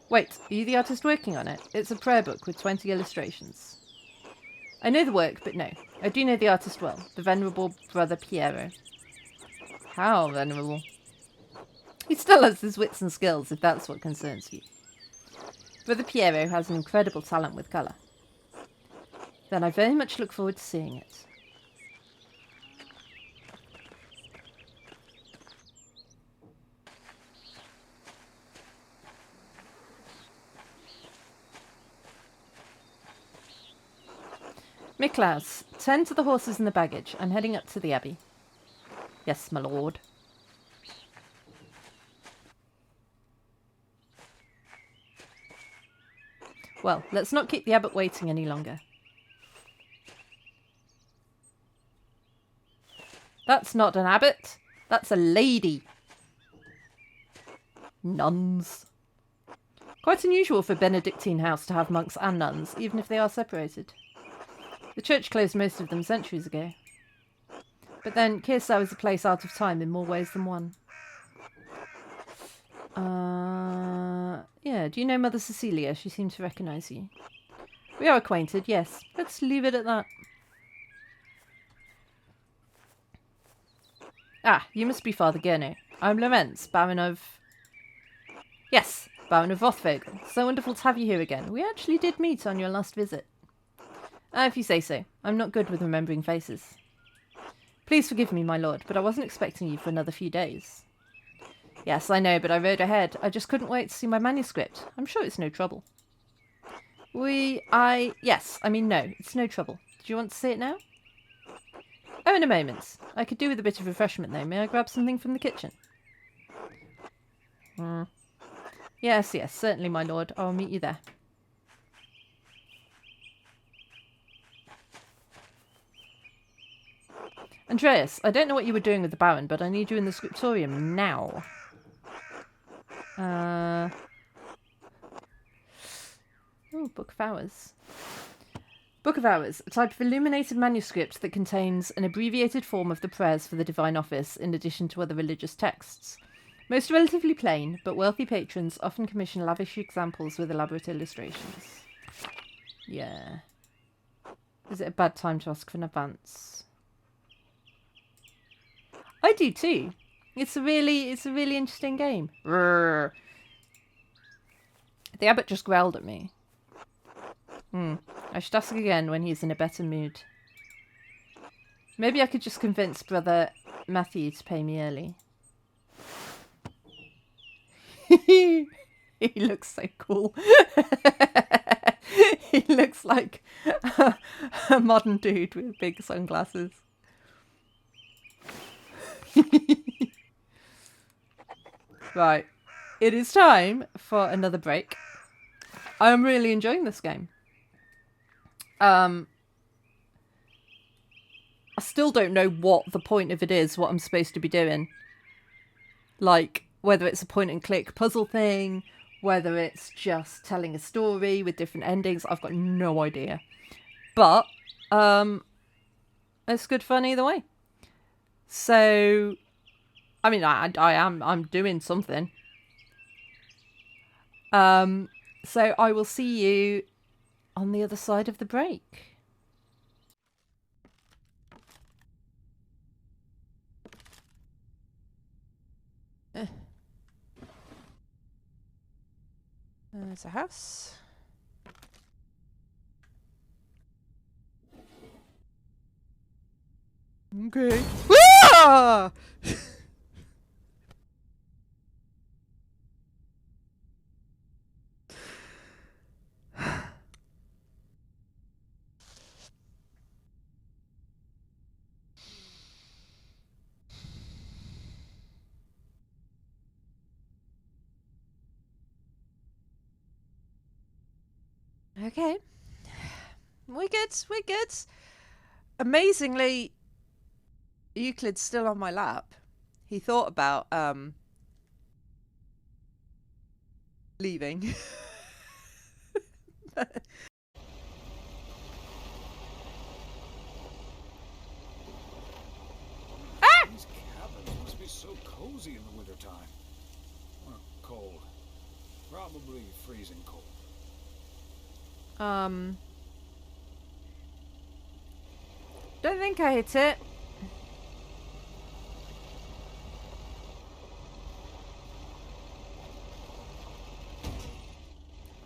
Wait, are you the artist working on it? It's a prayer book with 20 illustrations. I know the work, but no. I do know the artist well, the venerable Brother Piero. How venerable? He still has his wits and skills, if that's what concerns you. Brother Piero has an incredible talent with colour. Then I very much look forward to seeing it. Miklaus, tend to the horses and the baggage. I'm heading up to the abbey. Yes, my lord. Well, let's not keep the abbot waiting any longer. That's not an abbot. That's a lady. Nuns. Quite unusual for a Benedictine house to have monks and nuns, even if they are separated. The church closed most of them centuries ago. But then, Kiersau is a place out of time in more ways than one. Yeah, do you know Mother Cecilia? She seemed to recognise you. We are acquainted, yes. Let's leave it at that. Ah, you must be Father Gurno. I'm Lorenz, Baron of... Yes, Baron of Rothvogel. So wonderful to have you here again. We actually did meet on your last visit. If you say so. I'm not good with remembering faces. Please forgive me, my lord, but I wasn't expecting you for another few days. Yes, I know, but I rode ahead. I just couldn't wait to see my manuscript. I'm sure it's no trouble. Yes, I mean no, it's no trouble. Do you want to see it now? Oh, in a moment. I could do with a bit of refreshment, though. May I grab something from the kitchen? Yes, certainly, my lord. I'll meet you there. Andreas, I don't know what you were doing with the Baron, but I need you in the scriptorium now. Oh, Book of Hours. Book of Hours, a type of illuminated manuscript that contains an abbreviated form of the prayers for the Divine Office in addition to other religious texts. Most relatively plain, but wealthy patrons often commission lavish examples with elaborate illustrations. Yeah. Is it a bad time to ask for an advance? I do too. It's a really interesting game. Rrr. The abbot just growled at me. I should ask again when he's in a better mood. Maybe I could just convince Brother Matthew to pay me early. He looks so cool. He looks like a modern dude with big sunglasses. Right. It is time for another break. I am really enjoying this game. I still don't know what the point of it is, what I'm supposed to be doing. Like, whether it's a point and click puzzle thing, whether it's just telling a story with different endings, I've got no idea. But, it's good fun either way. So, I mean, I'm doing something. So I will see you on the other side of the break. There's a house. Okay. Ah! Okay. We're good. We're good. Amazingly, Euclid's still on my lap. He thought about leaving. These cabins must be so cozy in the wintertime. Well, cold. Probably freezing cold. Don't think I hit it.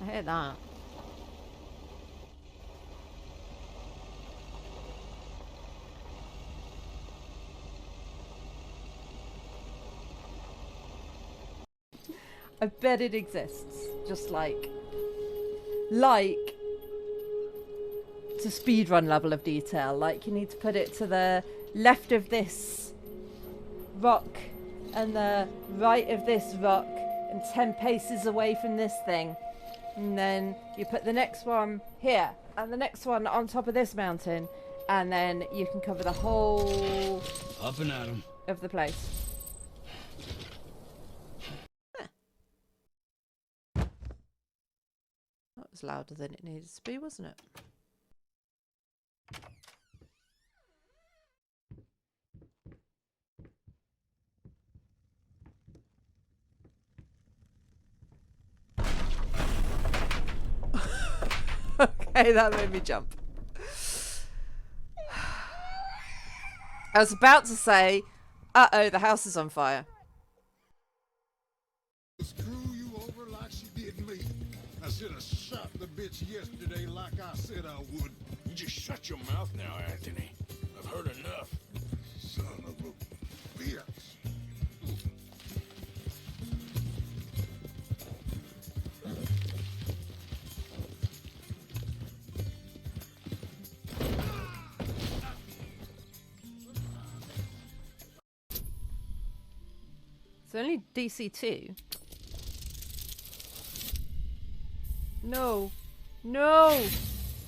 I hit that. I bet it exists. Just like to speedrun level of detail. Like you need to put it to the left of this rock and the right of this rock and 10 paces away from this thing. And then you put the next one here and the next one on top of this mountain, and then you can cover the whole Up and at 'em. of the place. was louder than it needed to be, wasn't it? Okay, that made me jump. I was about to say, uh-oh, the house is on fire. Screw you over like she did me. I should have shot the bitch yesterday like I said I would. You just shut your mouth now, Anthony. I've heard enough. Son of a bitch. It's only DC 2. No. No!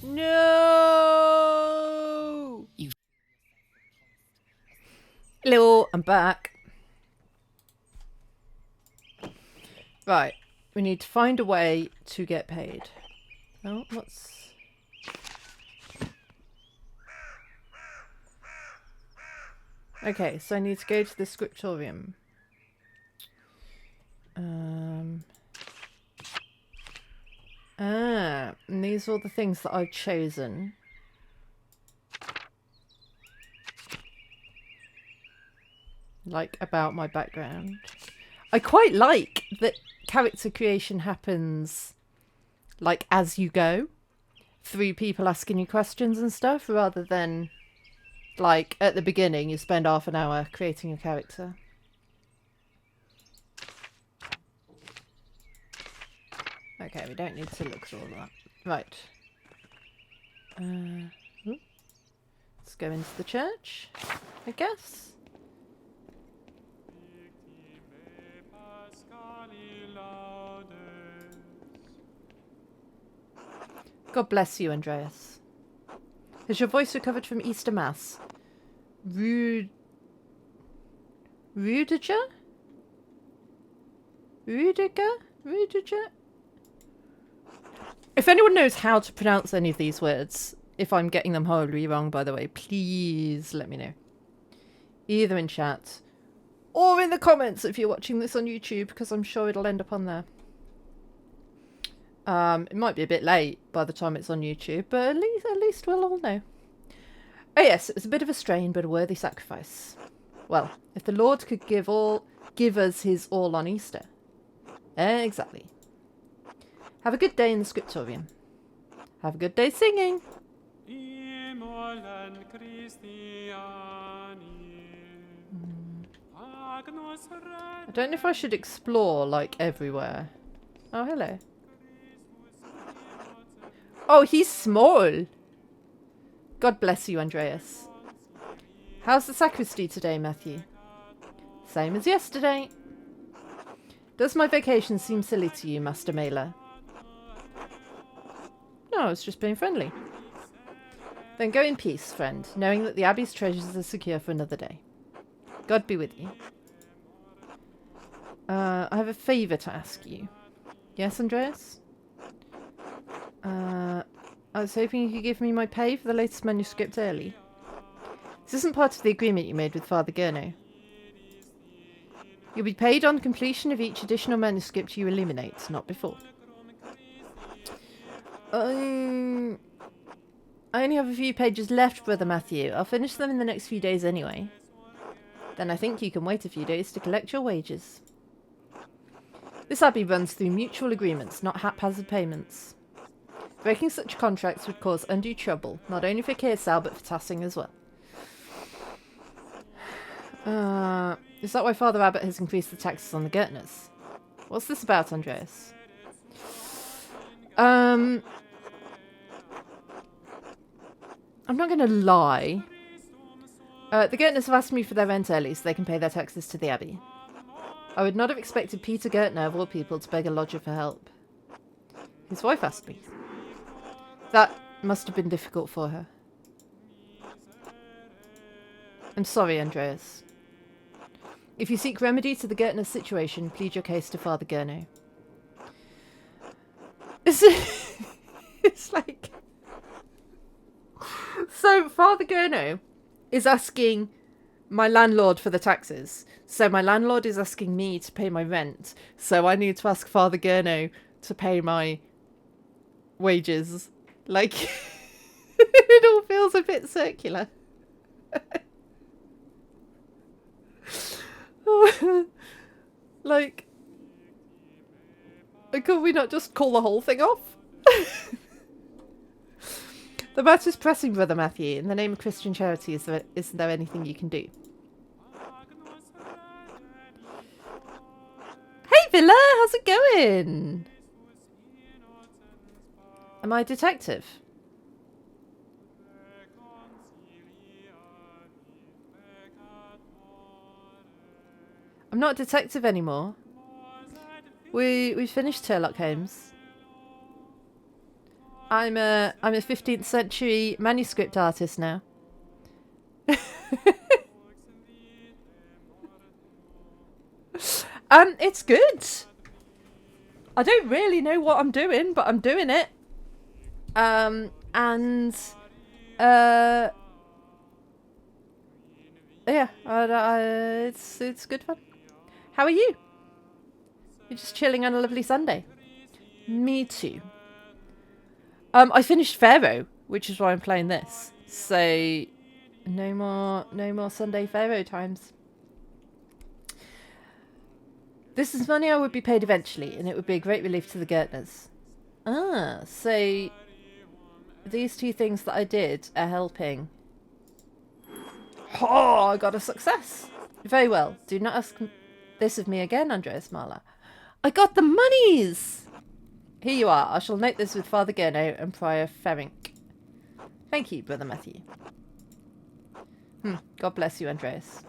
No! Hello, I'm back. Right. We need to find a way to get paid. Oh, what's... Okay, so I need to go to the scriptorium. And these are all the things that I've chosen. Like, about my background. I quite like that character creation happens, like, as you go. Through people asking you questions and stuff, rather than, like, at the beginning you spend half an hour creating a character. Okay, we don't need to look through all that. Right. Let's go into the church, I guess. God bless you, Andreas. Has your voice recovered from Easter Mass? Rudiger? Rudiger? If anyone knows how to pronounce any of these words, if I'm getting them horribly wrong, by the way, please let me know. Either in chat or in the comments if you're watching this on YouTube, because I'm sure it'll end up on there. It might be a bit late by the time it's on YouTube, but at least we'll all know. Oh yes, it was a bit of a strain, but a worthy sacrifice. Well, if the Lord could give us his all on Easter. Exactly. Have a good day in the scriptorium. Have a good day singing. I don't know if I should explore, like, everywhere. Oh, hello. Oh, he's small. God bless you, Andreas. How's the sacristy today, Matthew? Same as yesterday. Does my vacation seem silly to you, Master Mailer? No, I was just being friendly. Then go in peace, friend, knowing that the Abbey's treasures are secure for another day. God be with you. I have a favour to ask you. Yes, Andreas? I was hoping you could give me my pay for the latest manuscript early. This isn't part of the agreement you made with Father Gurno. You'll be paid on completion of each additional manuscript you illuminate, not before. I only have a few pages left, Brother Matthew. I'll finish them in the next few days anyway. Then I think you can wait a few days to collect your wages. This abbey runs through mutual agreements, not haphazard payments. Breaking such contracts would cause undue trouble, not only for Kearsal, but for Tassing as well. Is that why Father Abbot has increased the taxes on the Gertners? What's this about, Andreas? I'm not going to lie. The Gertners have asked me for their rent early so they can pay their taxes to the Abbey. I would not have expected Peter Gertner, of all people, to beg a lodger for help. His wife asked me. That must have been difficult for her. I'm sorry, Andreas. If you seek remedy to the Gertner situation, plead your case to Father Gurno. It's like... So Father Gurno is asking my landlord for the taxes. So my landlord is asking me to pay my rent. So I need to ask Father Gurno to pay my wages. Like, it all feels a bit circular. Like, could we not just call the whole thing off? The matter's pressing, Brother Matthew. In the name of Christian charity, isn't there anything you can do? Hey Villa, how's it going? Am I a detective? I'm not a detective anymore. We finished Sherlock Holmes. I'm a 15th century manuscript artist now. It's good. I don't really know what I'm doing, but I'm doing it. Yeah, it's good fun. How are you? You're just chilling on a lovely Sunday. Me too. I finished Pharaoh, which is why I'm playing this. So no more Sunday Pharaoh times. This is money I would be paid eventually, and it would be a great relief to the Gertners. Ah, so these two things that I did are helping. Oh, I got a success. Very well. Do not ask this of me again, Andreas Mahler. I got the monies! Here you are. I shall note this with Father Gurno and Prior Ferink. Thank you, Brother Matthew. God bless you, Andreas.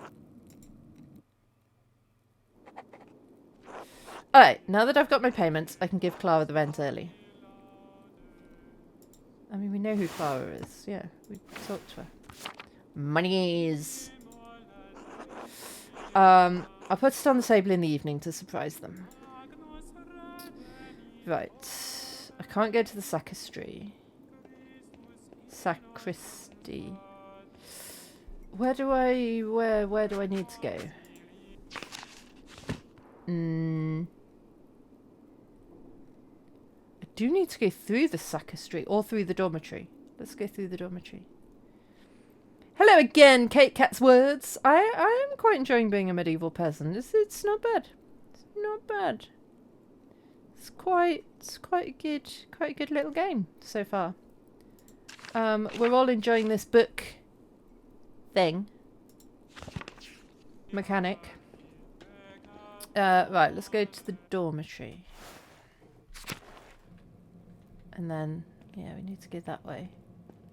Alright, now that I've got my payments, I can give Clara the rent early. I mean, we know who Clara is. Yeah, we talked to her. Monies! I'll put it on the table in the evening to surprise them. Right. I can't go to the sacristy. Where do I need to go? I do need to go through the sacristy or through the dormitory. Let's go through the dormitory. Hello again, Kate Cat's Words. I am quite enjoying being a medieval person. It's not bad. It's not bad. It's quite a good little game so far. We're all enjoying this book thing. Mechanic. Right, let's go to the dormitory. And then, yeah, we need to go that way.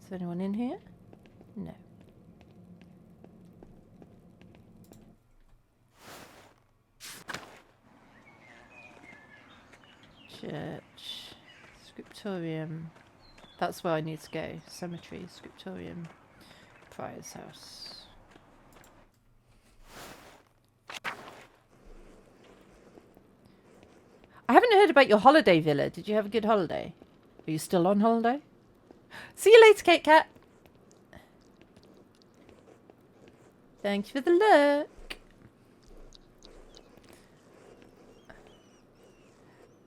Is there anyone in here? No. Church. Scriptorium. That's where I need to go. Cemetery, scriptorium, Prior's house. I haven't heard about your holiday, Villa. Did you have a good holiday? Are you still on holiday? See you later, Kate Cat. Thank you for the look.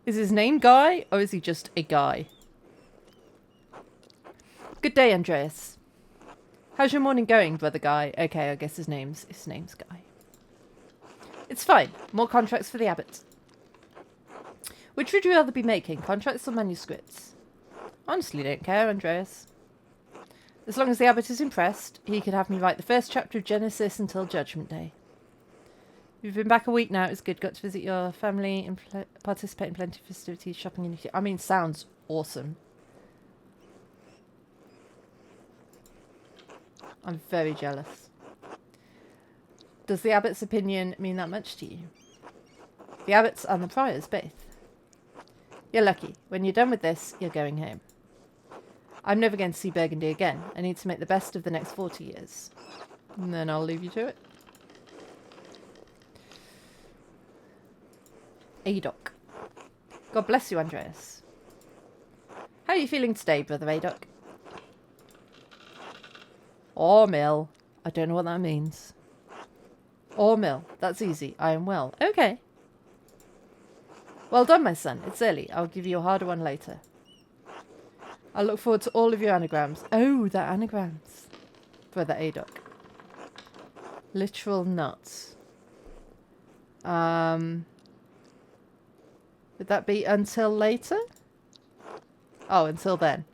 Is his name Guy, or is he just a guy? Good day, Andreas. How's your morning going, brother Guy? Okay, I guess his name's Guy. It's fine. More contracts for the abbot. Which would you rather be making, contracts or manuscripts? Honestly, don't care, Andreas. As long as the abbot is impressed, he could have me write the first chapter of Genesis until Judgment Day. You've been back a week now. It's good. Got to visit your family and participate in plenty of festivities, shopping in... I mean, sounds awesome. I'm very jealous. Does the abbot's opinion mean that much to you? The abbots and the priors both. You're lucky. When you're done with this, you're going home. I'm never going to see Burgundy again. I need to make the best of the next 40 years. And then I'll leave you to it. Adoc. God bless you, Andreas. How are you feeling today, Brother Adoc? Or mill. I don't know what that means. Or mill. That's easy. I am well. Okay. Well done, my son. It's early. I'll give you a harder one later. I look forward to all of your anagrams. Oh, they're anagrams. Brother Adoc. Literal nuts. Would that be until later? Oh, until then.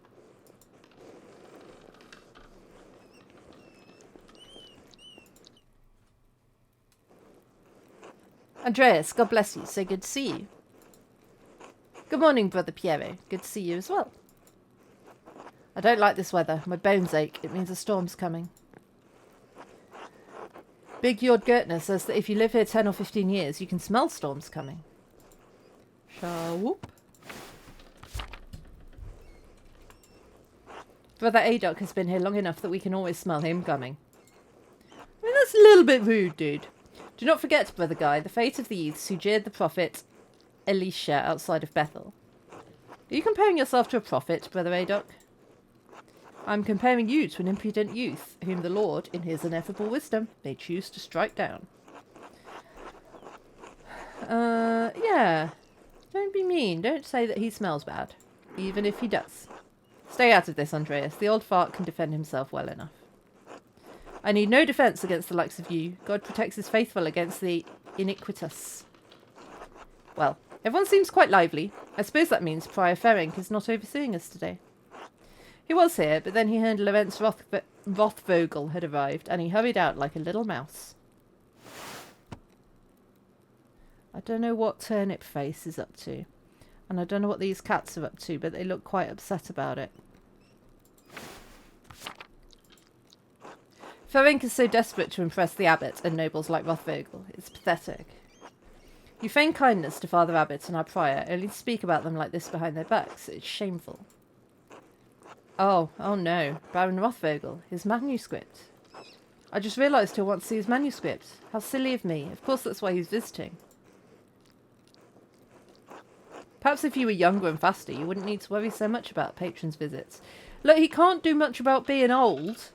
Andreas, God bless you. So good to see you. Good morning, Brother Piero. Good to see you as well. I don't like this weather. My bones ache. It means a storm's coming. Big Jord Gertner says that if you live here 10 or 15 years, you can smell storms coming. Whoop. Brother Adoc has been here long enough that we can always smell him coming. I mean, that's a little bit rude, dude. Do not forget, Brother Guy, the fate of the youths who jeered the prophet Elisha outside of Bethel. Are you comparing yourself to a prophet, Brother Adoc? I'm comparing you to an impudent youth, whom the Lord, in his ineffable wisdom, may choose to strike down. Yeah. Don't be mean. Don't say that he smells bad, even if he does. Stay out of this, Andreas. The old fart can defend himself well enough. I need no defence against the likes of you. God protects his faithful against the iniquitous. Well, everyone seems quite lively. I suppose that means Prior Ferenc is not overseeing us today. He was here, but then he heard Lorenz Rothvogel had arrived, and he hurried out like a little mouse. I don't know what Turnip Face is up to, and I don't know what these cats are up to, but they look quite upset about it. Ferenc is so desperate to impress the abbot and nobles like Rothvogel. It's pathetic. You feign kindness to Father Abbot and our prior, only to speak about them like this behind their backs. It's shameful. Oh no. Baron Rothvogel. His manuscript. I just realised he'll want to see his manuscript. How silly of me. Of course that's why he's visiting. Perhaps if you were younger and faster, you wouldn't need to worry so much about patrons' visits. Look, he can't do much about being old.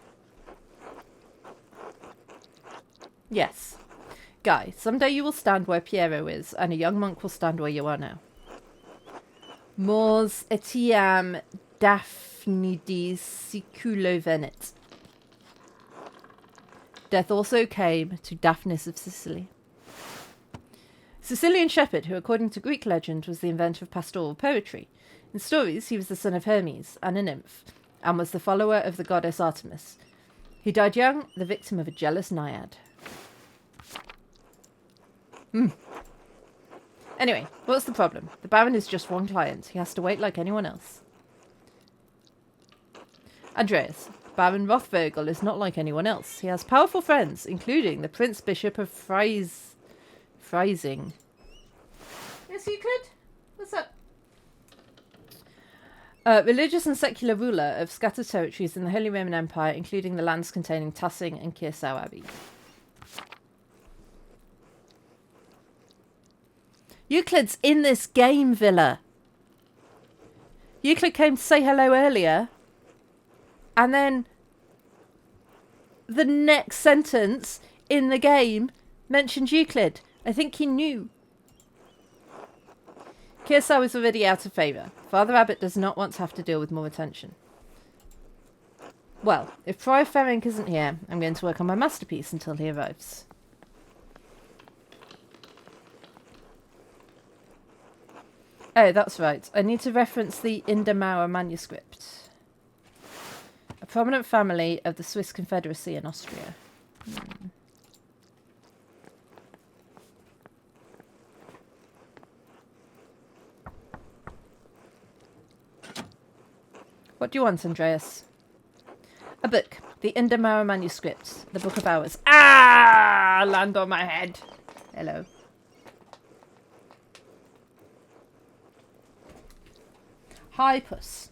Yes. Guy, someday you will stand where Piero is, and a young monk will stand where you are now. Mors etiam Daphnidis siculo venet. Death also came to Daphnis of Sicily. Sicilian shepherd who, according to Greek legend, was the inventor of pastoral poetry. In stories, he was the son of Hermes and a nymph, and was the follower of the goddess Artemis. He died young, the victim of a jealous naiad. Anyway, what's the problem? The Baron is just one client. He has to wait like anyone else. Andreas, Baron Rothvogel is not like anyone else. He has powerful friends, including the Prince Bishop of Freising. Yes, Euclid? What's up? Religious and secular ruler of scattered territories in the Holy Roman Empire, including the lands containing Tassing and Kirsau Abbey. Euclid's in this game, Villa. Euclid came to say hello earlier, and then the next sentence in the game mentioned Euclid. I think he knew. Kirsau is already out of favour. Father Abbot does not want to have to deal with more attention. Well, if Prior Ferenc isn't here, I'm going to work on my masterpiece until he arrives. Oh, that's right. I need to reference the Indamauer manuscript. A prominent family of the Swiss Confederacy in Austria. What do you want, Andreas? A book. The Indamauer manuscript. The Book of Hours. Ah! Land on my head. Hello. Hi, puss.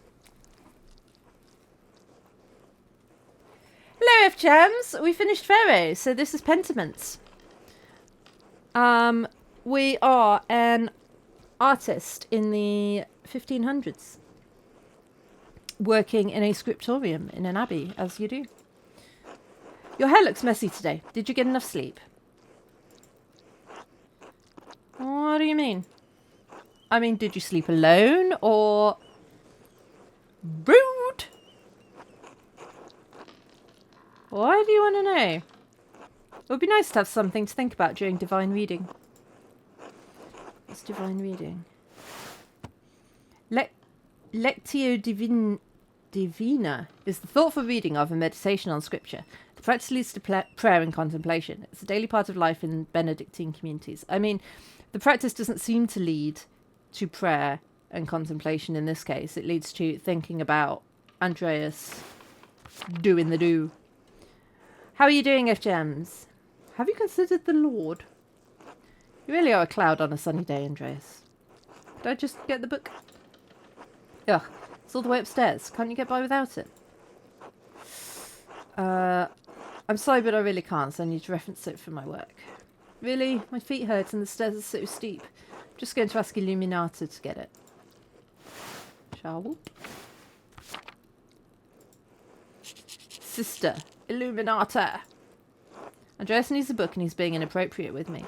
Hello, F-Chams. We finished Pharaoh, so this is Pentiment. We are an artist in the 1500s. working in a scriptorium in an abbey, as you do. Your hair looks messy today. Did you get enough sleep? What do you mean? I mean, did you sleep alone, or... Rude! Why do you want to know? It would be nice to have something to think about during divine reading. What's divine reading? Lectio Divina is the thoughtful reading of and meditation on scripture. The practice leads to prayer and contemplation. It's a daily part of life in Benedictine communities. I mean, the practice doesn't seem to lead to prayer and contemplation in this case. It leads to thinking about Andreas doing the do. How are you doing, FGems? Have you considered the Lord? You really are a cloud on a sunny day, Andreas. Did I just get the book? Ugh, it's all the way upstairs. Can't you get by without it? I'm sorry, but I really can't, so I need to reference it for my work. Really? My feet hurt and the stairs are so steep. I'm just going to ask Illuminata to get it. Shall we? Sister, Illuminata. Andreas needs a book and he's being inappropriate with me.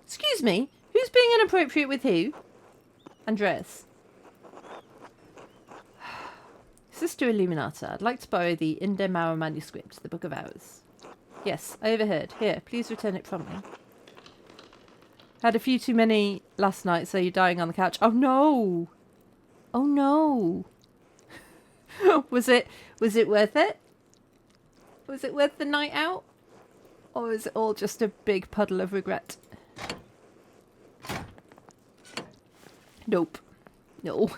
Excuse me? Who's being inappropriate with who? Andreas. Sister Illuminata, I'd like to borrow the Inde Mauer manuscript, the Book of Hours. Yes, I overheard. Here, please return it promptly. Had a few too many last night, so you're dying on the couch. Oh no! Oh no! Was it worth it? Was it worth the night out? Or was it all just a big puddle of regret? Nope. No.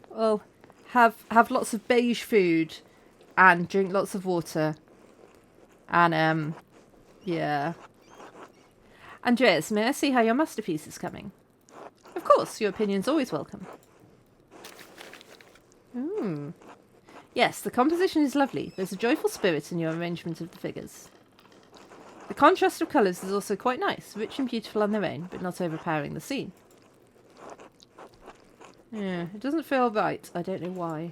Well, have lots of beige food and drink lots of water. And yeah. Andreas, may I see how your masterpiece is coming? Of course, your opinion's always welcome. Yes, the composition is lovely. There's a joyful spirit in your arrangement of the figures. The contrast of colours is also quite nice, rich and beautiful on their own, but not overpowering the scene. Yeah, it doesn't feel right. I don't know why.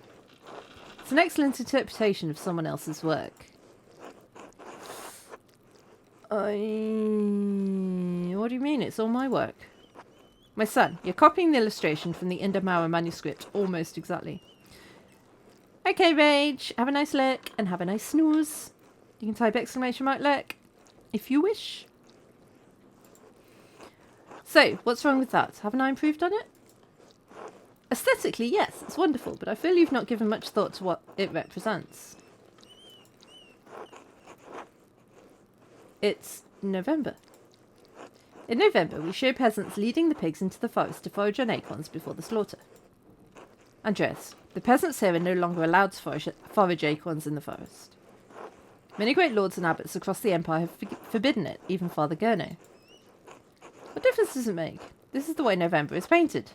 It's an excellent interpretation of someone else's work. What do you mean? It's all my work. My son, you're copying the illustration from the Inde Mauer manuscript almost exactly. Okay, Rage. Have a nice look and have a nice snooze. You can type exclamation mark look if you wish. So, what's wrong with that? Haven't I improved on it? Aesthetically, yes, it's wonderful, but I feel you've not given much thought to what it represents. It's November. In November, we show peasants leading the pigs into the forest to forage on acorns before the slaughter. Andreas, the peasants here are no longer allowed to forage acorns in the forest. Many great lords and abbots across the empire have forbidden it, even Father Gurno. What difference does it make? This is the way November is painted.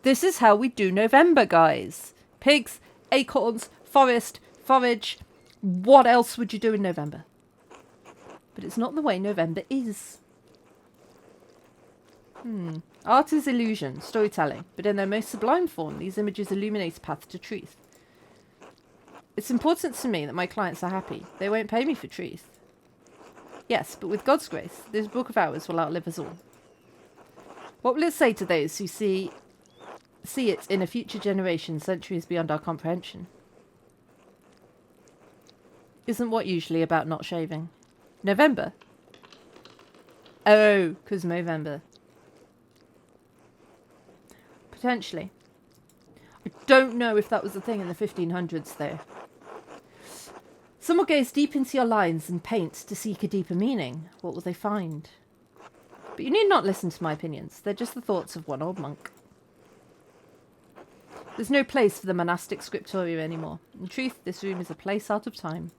This is how we do November, guys. Pigs, acorns, forest, forage. What else would you do in November? But it's not the way November is. Art is illusion, storytelling, but in their most sublime form, these images illuminate a path to truth. It's important to me that my clients are happy. They won't pay me for truth. Yes, but with God's grace, this Book of Hours will outlive us all. What will it say to those who see it in a future generation, centuries beyond our comprehension? Isn't what usually about not shaving? November? Oh, 'cause Movember. Potentially. I don't know if that was a thing in the 1500s, though. Some will gaze deep into your lines and paint to seek a deeper meaning. What will they find? But you need not listen to my opinions. They're just the thoughts of one old monk. There's no place for the monastic scriptorium anymore. In truth, this room is a place out of time.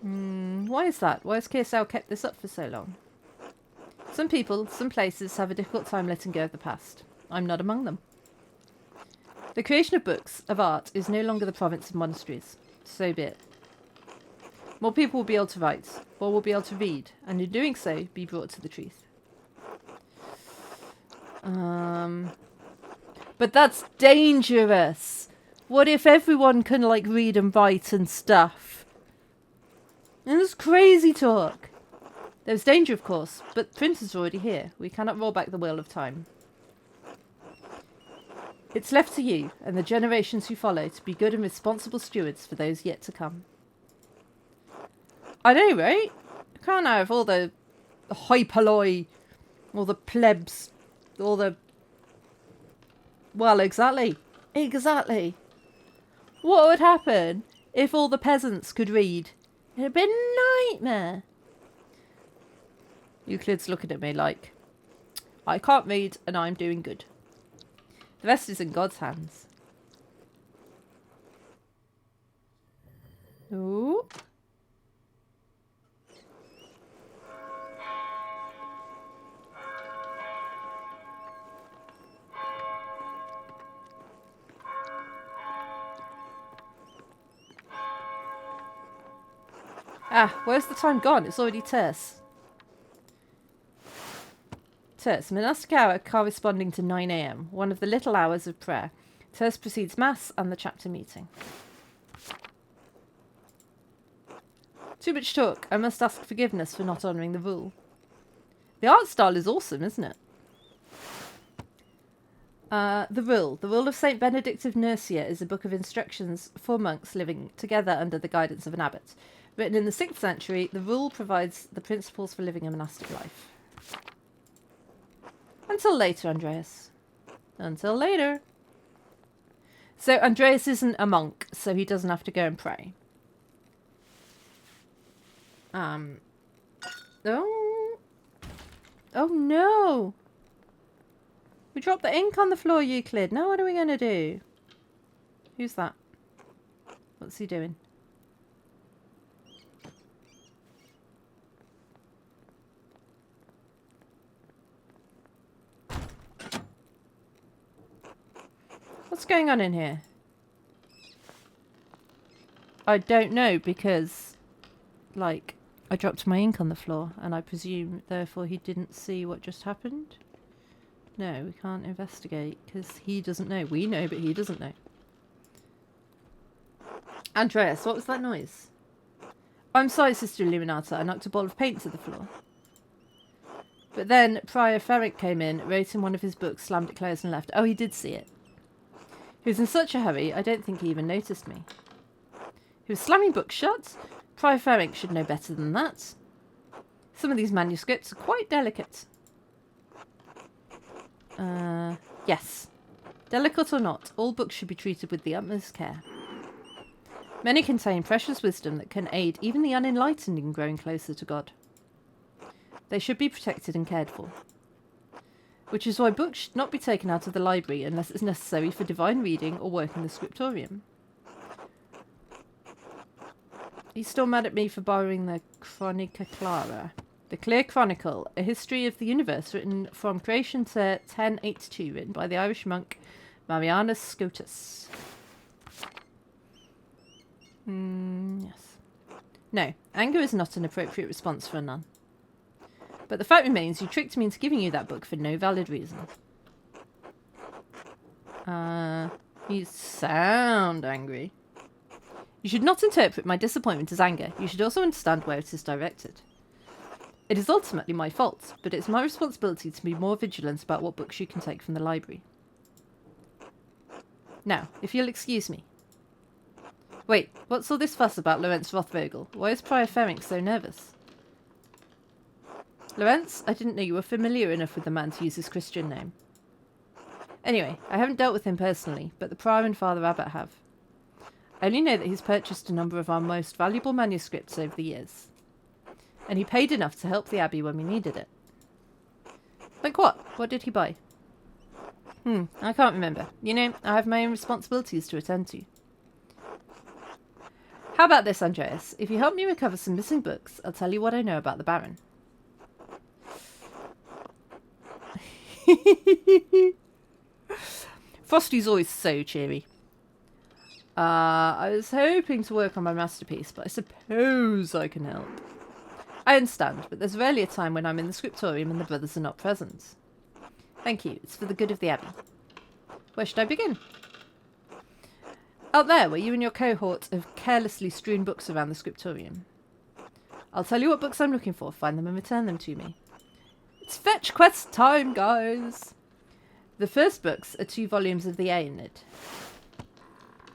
Why is that? Why has KSL kept this up for so long? Some people, some places, have a difficult time letting go of the past. I'm not among them. The creation of books, of art, is no longer the province of monasteries. So be it. More people will be able to write, more will be able to read, and in doing so, be brought to the truth. But that's dangerous. What if everyone can, like, read and write and stuff? And it's crazy talk. There's danger, of course, but the prince is already here. We cannot roll back the wheel of time. It's left to you and the generations who follow to be good and responsible stewards for those yet to come. I know, right? I can't have all the hoi polloi, all the plebs, all the... Well, exactly. Exactly. What would happen if all the peasants could read? It'd be a nightmare. Euclid's looking at me like, I can't read and I'm doing good. The rest is in God's hands. Ooh. Ah, where's the time gone? It's already terse. Terce, monastic hour corresponding to 9 a.m., one of the little hours of prayer. Terce precedes Mass and the chapter meeting. Too much talk. I must ask forgiveness for not honouring the rule. The art style is awesome, isn't it? The Rule. The Rule of St. Benedict of Nursia is a book of instructions for monks living together under the guidance of an abbot. Written in the 6th century, the Rule provides the principles for living a monastic life. Until later, Andreas. Until later. So Andreas isn't a monk, so he doesn't have to go and pray. Oh. Oh no. We dropped the ink on the floor, Euclid. Now what are we going to do? Who's that? What's he doing? What's going on in here? I don't know because, like, I dropped my ink on the floor and I presume, therefore, he didn't see what just happened. No, we can't investigate because he doesn't know. We know, but he doesn't know. Andreas, what was that noise? I'm sorry, Sister Illuminata. I knocked a ball of paint to the floor. But then Prior Ferric came in, wrote in one of his books, slammed it closed and left. Oh, he did see it. He was in such a hurry, I don't think he even noticed me. He was slamming books shut? Prior Ferric should know better than that. Some of these manuscripts are quite delicate. Yes. Delicate or not, all books should be treated with the utmost care. Many contain precious wisdom that can aid even the unenlightened in growing closer to God. They should be protected and cared for. Which is why books should not be taken out of the library unless it's necessary for divine reading or work in the scriptorium. He's still mad at me for borrowing the Chronica Clara. The Clear Chronicle, a history of the universe written from creation to 1082, written by the Irish monk Marianus Scotus. Yes. No, anger is not an appropriate response for a nun. But the fact remains, you tricked me into giving you that book for no valid reason. You sound angry. You should not interpret my disappointment as anger. You should also understand where it is directed. It is ultimately my fault, but it's my responsibility to be more vigilant about what books you can take from the library. Now, if you'll excuse me. Wait, what's all this fuss about Lorenz Rothvogel? Why is Prior Ferric so nervous? Lorenz, I didn't know you were familiar enough with the man to use his Christian name. Anyway, I haven't dealt with him personally, but the Prior and Father Abbot have. I only know that he's purchased a number of our most valuable manuscripts over the years. And he paid enough to help the Abbey when we needed it. Like what? What did he buy? I can't remember. You know, I have my own responsibilities to attend to. How about this, Andreas? If you help me recover some missing books, I'll tell you what I know about the Baron. Frosty's always so cheery. I was hoping to work on my masterpiece, but I suppose I can help. I understand, but there's rarely a time when I'm in the scriptorium and the brothers are not present. Thank you. It's for the good of the Abbey. Where should I begin? Out there, where you and your cohort have carelessly strewn books around the scriptorium. I'll tell you what books I'm looking for, find them and return them to me. It's fetch quest time, guys! The first books are 2 volumes of the Aeneid.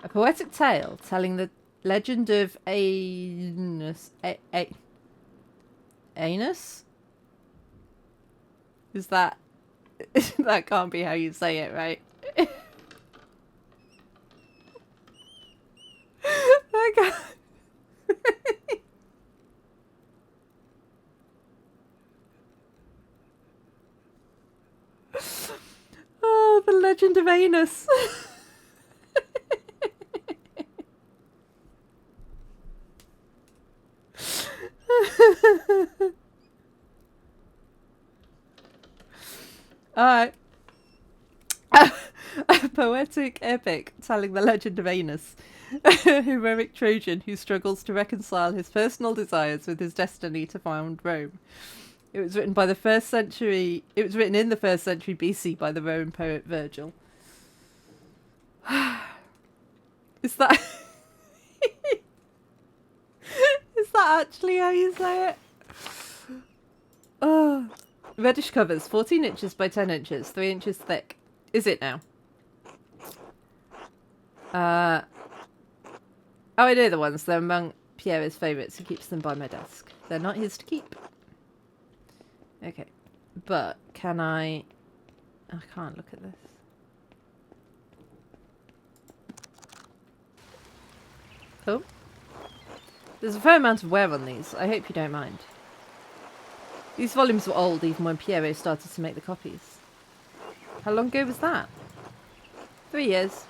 A poetic tale telling the legend of Aenus. Aenus? Is that... that can't be how you say it, right? I can't... Oh, the legend of Anus. Alright. A poetic epic telling the legend of Anus, a heroic Trojan who struggles to reconcile his personal desires with his destiny to found Rome. It was written by the 1st century. It was written in the 1st century BC by the Roman poet Virgil. Is that is that actually how you say it? Oh, reddish covers, 14 inches by 10 inches, 3 inches thick. Is it now? Oh, I know the ones. They're among Pierre's favourites. He keeps them by my desk. They're not his to keep. Okay, but can I can't look at this. Oh, there's a fair amount of wear on these. I hope you don't mind. These volumes were old even when Pierre started to make the copies. How long ago was that? 3 years.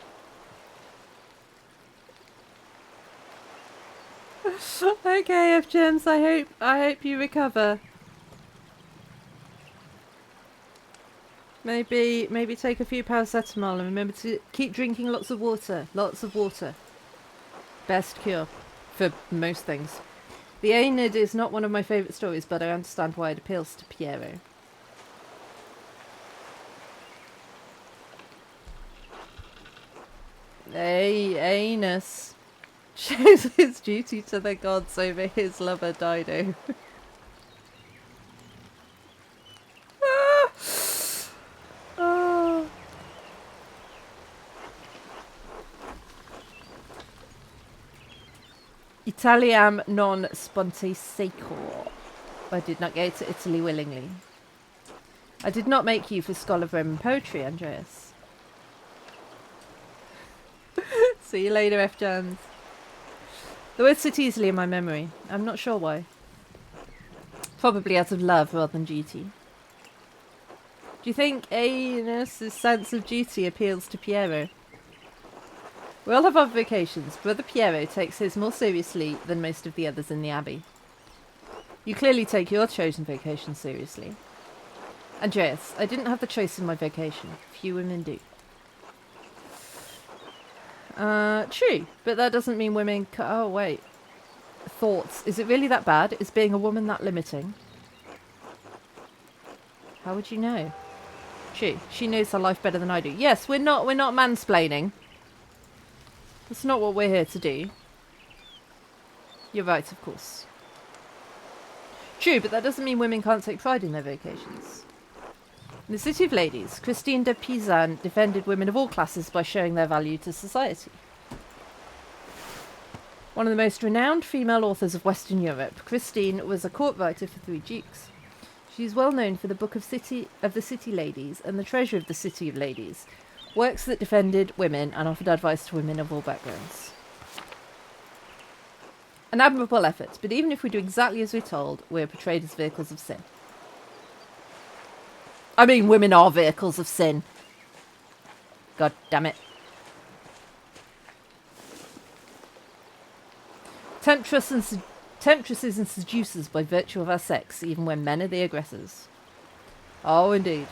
Okay, F-Gems, I hope you recover. Maybe take a few paracetamol and remember to keep drinking lots of water. Lots of water. Best cure for most things. The Aeneid is not one of my favourite stories, but I understand why it appeals to Piero. Aenus shows his duty to the gods over his lover Dido. Oh. Italiam non sponte secor. I did not go to Italy willingly. I did not make you for scholar of Roman poetry, Andreas. See you later, F-Jans. The words sit easily in my memory. I'm not sure why. Probably out of love rather than duty. Do you think Aenus' sense of duty appeals to Piero? We all have our vocations. Brother Piero takes his more seriously than most of the others in the Abbey. You clearly take your chosen vocation seriously. Andreas, I didn't have the choice in my vocation. Few women do. True, but that doesn't mean women... Oh, wait. Thoughts. Is it really that bad? Is being a woman that limiting? How would you know? True. She knows her life better than I do. Yes, we're not mansplaining. That's not what we're here to do. You're right, of course. True, but that doesn't mean women can't take pride in their vocations. In the City of Ladies, Christine de Pizan defended women of all classes by showing their value to society. One of the most renowned female authors of Western Europe, Christine was a court writer for 3 dukes. She is well known for the Book of the City Ladies and the Treasure of the City of Ladies, works that defended women and offered advice to women of all backgrounds. An admirable effort, but even if we do exactly as we're told, we're portrayed as vehicles of sin. I mean, women are vehicles of sin. God damn it. Temptresses and seducers by virtue of our sex, even when men are the aggressors. Oh, indeed.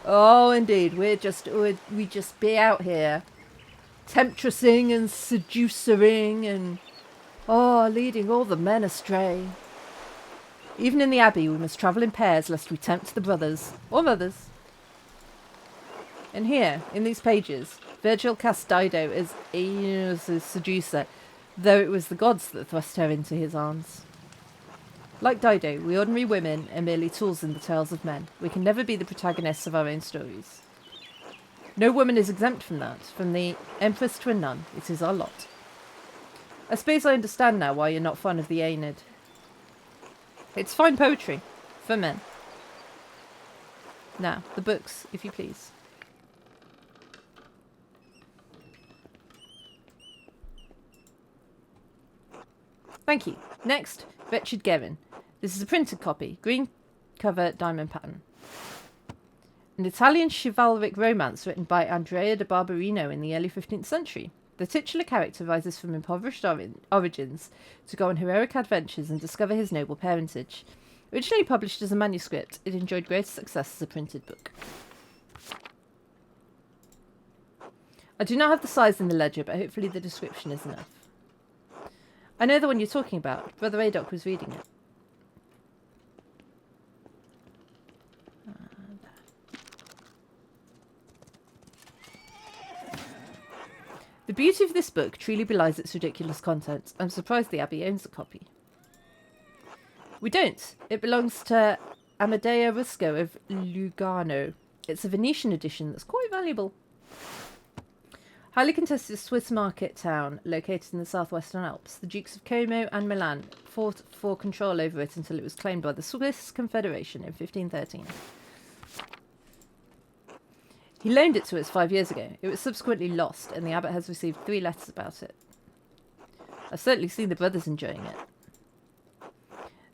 Oh, indeed. We just be out here temptressing and seducering and, leading all the men astray. Even in the Abbey, we must travel in pairs lest we tempt the brothers or mothers. And here, in these pages, Virgil cast Dido as Aeneas' seducer, though it was the gods that thrust her into his arms. Like Dido, we ordinary women are merely tools in the tales of men. We can never be the protagonists of our own stories. No woman is exempt from that. From the empress to a nun, it is our lot. I suppose I understand now why you're not fond of the Aeneid. It's fine poetry. For men. Now, the books, if you please. Thank you. Next, Wretched Gerin. This is a printed copy. Green cover, diamond pattern. An Italian chivalric romance written by Andrea de Barberino in the early 15th century. The titular character rises from impoverished origins to go on heroic adventures and discover his noble parentage. Originally published as a manuscript, it enjoyed greater success as a printed book. I do not have the size in the ledger, but hopefully the description is enough. I know the one you're talking about. Brother Adoc was reading it. The beauty of this book truly belies its ridiculous contents. I'm surprised the Abbey owns a copy. We don't. It belongs to Amadea Rusco of Lugano. It's a Venetian edition that's quite valuable. Highly contested Swiss market town located in the southwestern Alps. The Dukes of Como and Milan fought for control over it until it was claimed by the Swiss Confederation in 1513. He loaned it to us 5 years ago. It was subsequently lost, and the abbot has received 3 letters about it. I've certainly seen the brothers enjoying it.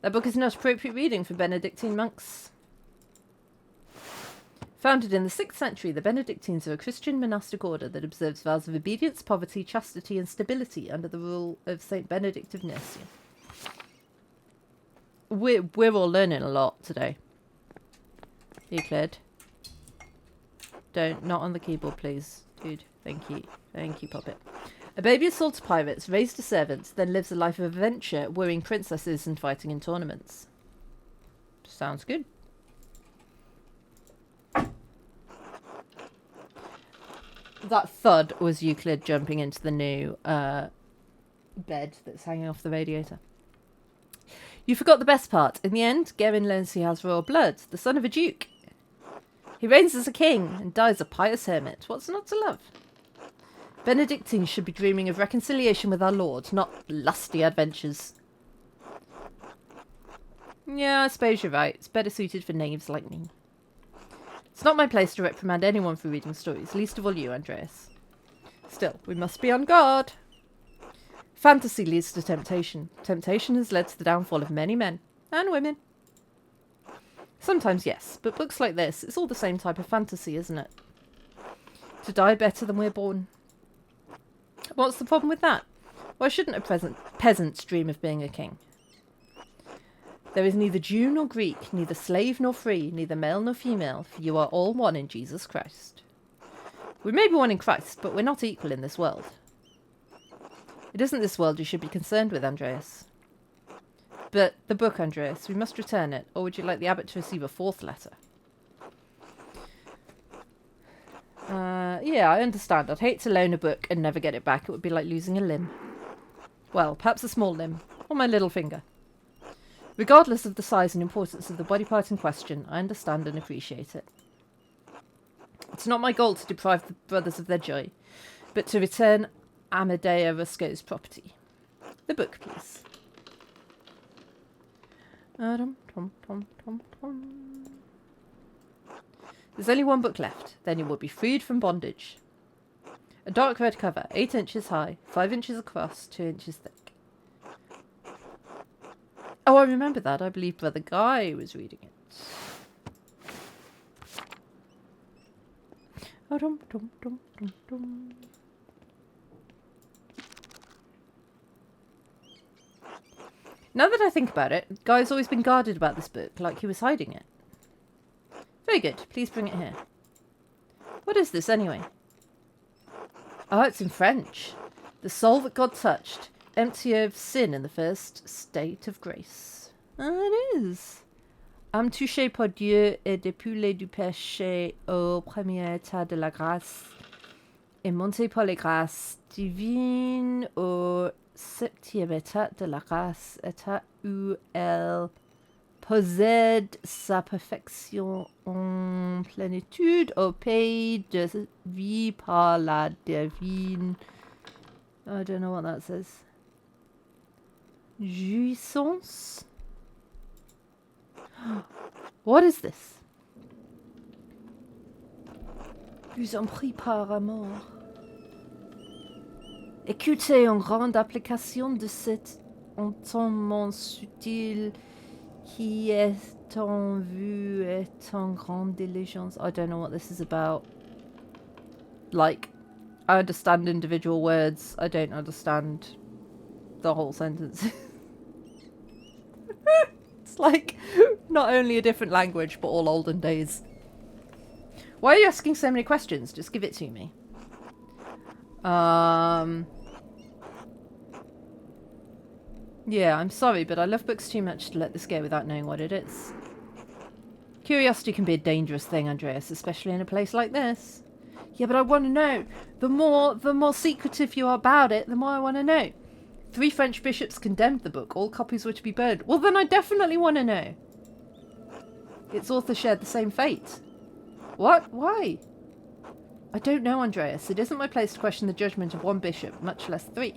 That book is not appropriate reading for Benedictine monks. Founded in the 6th century, the Benedictines are a Christian monastic order that observes vows of obedience, poverty, chastity, and stability under the rule of Saint Benedict of Nursia. We're all learning a lot today. Euclid. Not on the keyboard, please. Dude, thank you. Thank you, Puppet. A baby is sold to pirates, raised to servants, then lives a life of adventure, wooing princesses and fighting in tournaments. Sounds good. That thud was Euclid jumping into the new bed that's hanging off the radiator. You forgot the best part. In the end, Gerin learns he has royal blood, the son of a duke. He reigns as a king and dies a pious hermit. What's not to love? Benedictines should be dreaming of reconciliation with our Lord, not lusty adventures. Yeah, I suppose you're right. It's better suited for knaves like me. It's not my place to reprimand anyone for reading stories, least of all you, Andreas. Still, we must be on guard. Fantasy leads to temptation. Temptation has led to the downfall of many men and women. Sometimes, yes, but books like this, it's all the same type of fantasy, isn't it? To die better than we're born. What's the problem with that? Why shouldn't a peasant dream of being a king? There is neither Jew nor Greek, neither slave nor free, neither male nor female, for you are all one in Jesus Christ. We may be one in Christ, but we're not equal in this world. It isn't this world you should be concerned with, Andreas. But the book, Andreas, we must return it, or would you like the abbot to receive a 4th letter? Yeah, I understand. I'd hate to loan a book and never get it back. It would be like losing a limb. Well, perhaps a small limb, or my little finger. Regardless of the size and importance of the body part in question, I understand and appreciate it. It's not my goal to deprive the brothers of their joy, but to return Amadea Rusco's property. The book, please. There's only one book left, then you will be freed from bondage. A dark red cover, 8 inches high, 5 inches across, 2 inches thick. Oh, I remember that. I believe Brother Guy was reading it. Now that I think about it, Guy's always been guarded about this book, like he was hiding it. Very good. Please bring it here. What is this, anyway? Oh, it's in French. The soul that God touched, empty of sin in the first state of grace. Oh, it is. âme touchée par Dieu et dépouillée du péché au premier état de la grâce, et montée par les grâces divines au septième état de la grâce, état où elle possède sa perfection en plénitude au pays de vie par la divine. I don't know what that says. Jouissance? What is this? Vous en prie par amour. Écoutez en grande application de cet entendement subtil qui est en vue et en grande diligence. I don't know what this is about. Like, I understand individual words. I don't understand the whole sentence. It's like not only a different language, but all olden days. Why are you asking so many questions? Just give it to me. Yeah, I'm sorry, but I love books too much to let this go without knowing what it is. Curiosity can be a dangerous thing, Andreas, especially in a place like this. Yeah, but I want to know. The more secretive you are about it, the more I want to know. 3 French bishops condemned the book. All copies were to be burned. Well, then I definitely want to know. Its author shared the same fate. What? Why? I don't know, Andreas. It isn't my place to question the judgment of one bishop, much less 3.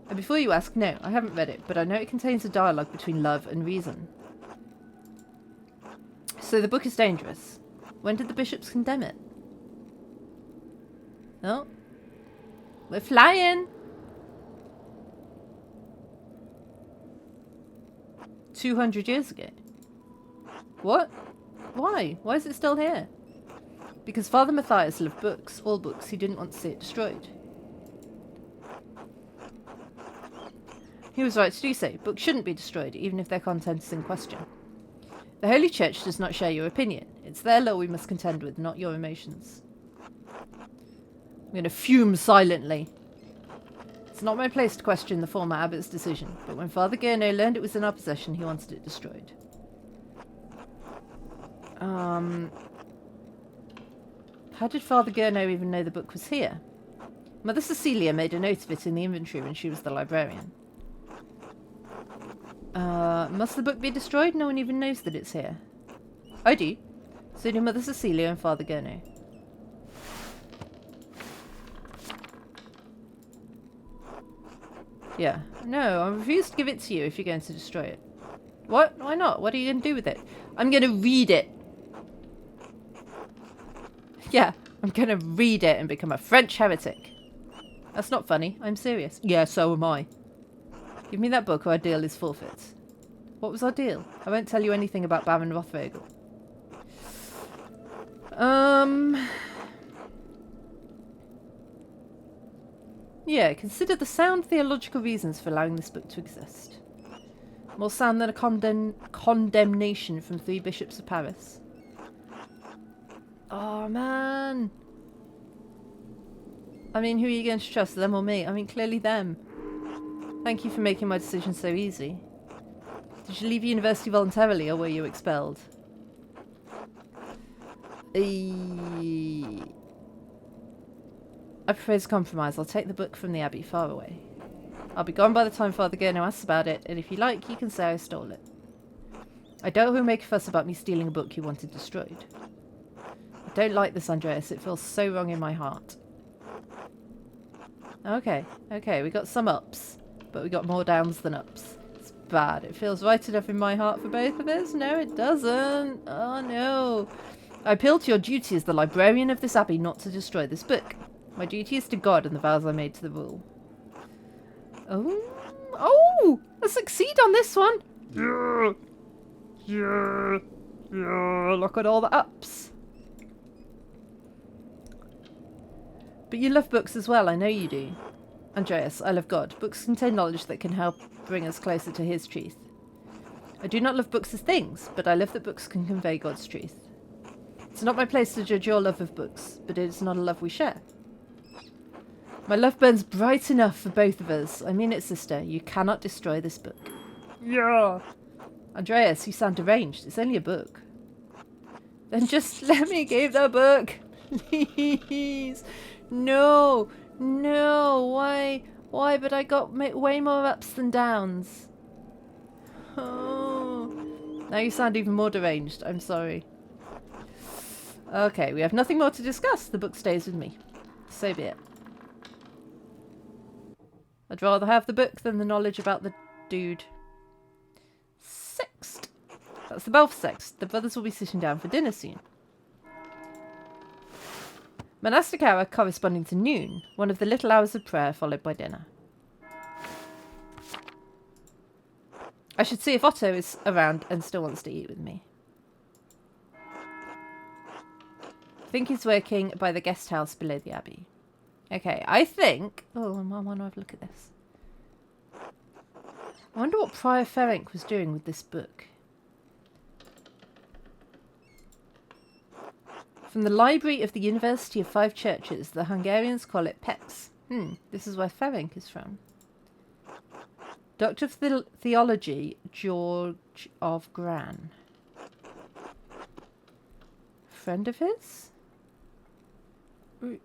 And before you ask, no, I haven't read it, but I know it contains a dialogue between love and reason. So the book is dangerous. When did the bishops condemn it? Oh. We're flying! 200 years ago. What? Why? Why is it still here? Because Father Matthias loved books, all books. He didn't want to see it destroyed. He was right to do so. Books shouldn't be destroyed, even if their content is in question. The Holy Church does not share your opinion. It's their law we must contend with, not your emotions. I'm going to fume silently. It's not my place to question the former abbot's decision, but when Father Gurno learned it was in our possession, he wanted it destroyed. How did Father Gurno even know the book was here? Mother Cecilia made a note of it in the inventory when she was the librarian. Must the book be destroyed? No one even knows that it's here. I do. So do Mother Cecilia and Father Gurno. Yeah. No, I refuse to give it to you if you're going to destroy it. What? Why not? What are you going to do with it? I'm going to read it. Yeah, I'm going to read it and become a French heretic. That's not funny. I'm serious. Yeah, so am I. Give me that book or our deal is forfeit. What was our deal? I won't tell you anything about Baron Rothvogel. Yeah, consider the sound theological reasons for allowing this book to exist. More sound than a condemnation from 3 bishops of Paris. Oh, man. I mean, who are you going to trust, them or me? I mean, clearly them. Thank you for making my decision so easy. Did you leave university voluntarily, or were you expelled? I propose a compromise. I'll take the book from the Abbey far away. I'll be gone by the time Father Gurno asks about it, and if you like, you can say I stole it. I doubt who'll make a fuss about me stealing a book you wanted destroyed. I don't like this, Andreas. It feels so wrong in my heart. Okay, we got some ups, but we got more downs than ups. It's bad. It feels right enough in my heart for both of us. No, it doesn't. Oh, no. I appeal to your duty as the librarian of this abbey not to destroy this book. My duty is to God and the vows I made to the rule. Oh! I succeed on this one! Yeah! Look at all the ups. But you love books as well, I know you do. Andreas, I love God. Books contain knowledge that can help bring us closer to his truth. I do not love books as things, but I love that books can convey God's truth. It's not my place to judge your love of books, but it is not a love we share. My love burns bright enough for both of us. I mean it, sister. You cannot destroy this book. Yeah. Andreas, you sound deranged. It's only a book. Then just let me give the book. Please. No. No. Why? Why? But I got way more ups than downs. Oh. Now you sound even more deranged. I'm sorry. Okay, we have nothing more to discuss. The book stays with me. So be it. I'd rather have the book than the knowledge about the dude. Sext. That's the bell for sext. The brothers will be sitting down for dinner soon. Monastic hour corresponding to noon. One of the little hours of prayer followed by dinner. I should see if Otto is around and still wants to eat with me. I think he's working by the guest house below the abbey. Okay, I think... Oh, I want to have a look at this. I wonder what Prior Ferenc was doing with this book. From the library of the University of Five Churches, the Hungarians call it PEX. This is where Ferenc is from. Doctor of Theology, George of Gran. Friend of his? I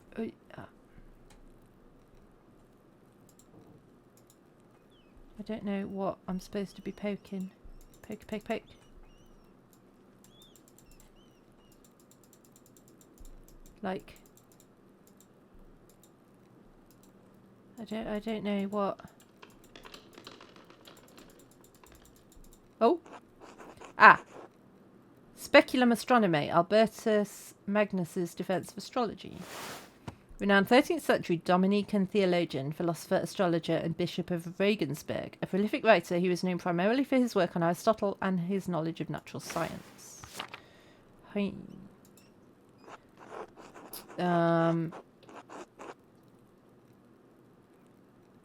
don't know what I'm supposed to be poking. Poke, poke, poke. Like, I don't know what. Oh, Speculum Astronomy, Albertus Magnus's Defence of Astrology. Renowned 13th century Dominican theologian, philosopher, astrologer, and Bishop of Regensburg. A prolific writer, he was known primarily for his work on Aristotle and his knowledge of natural science.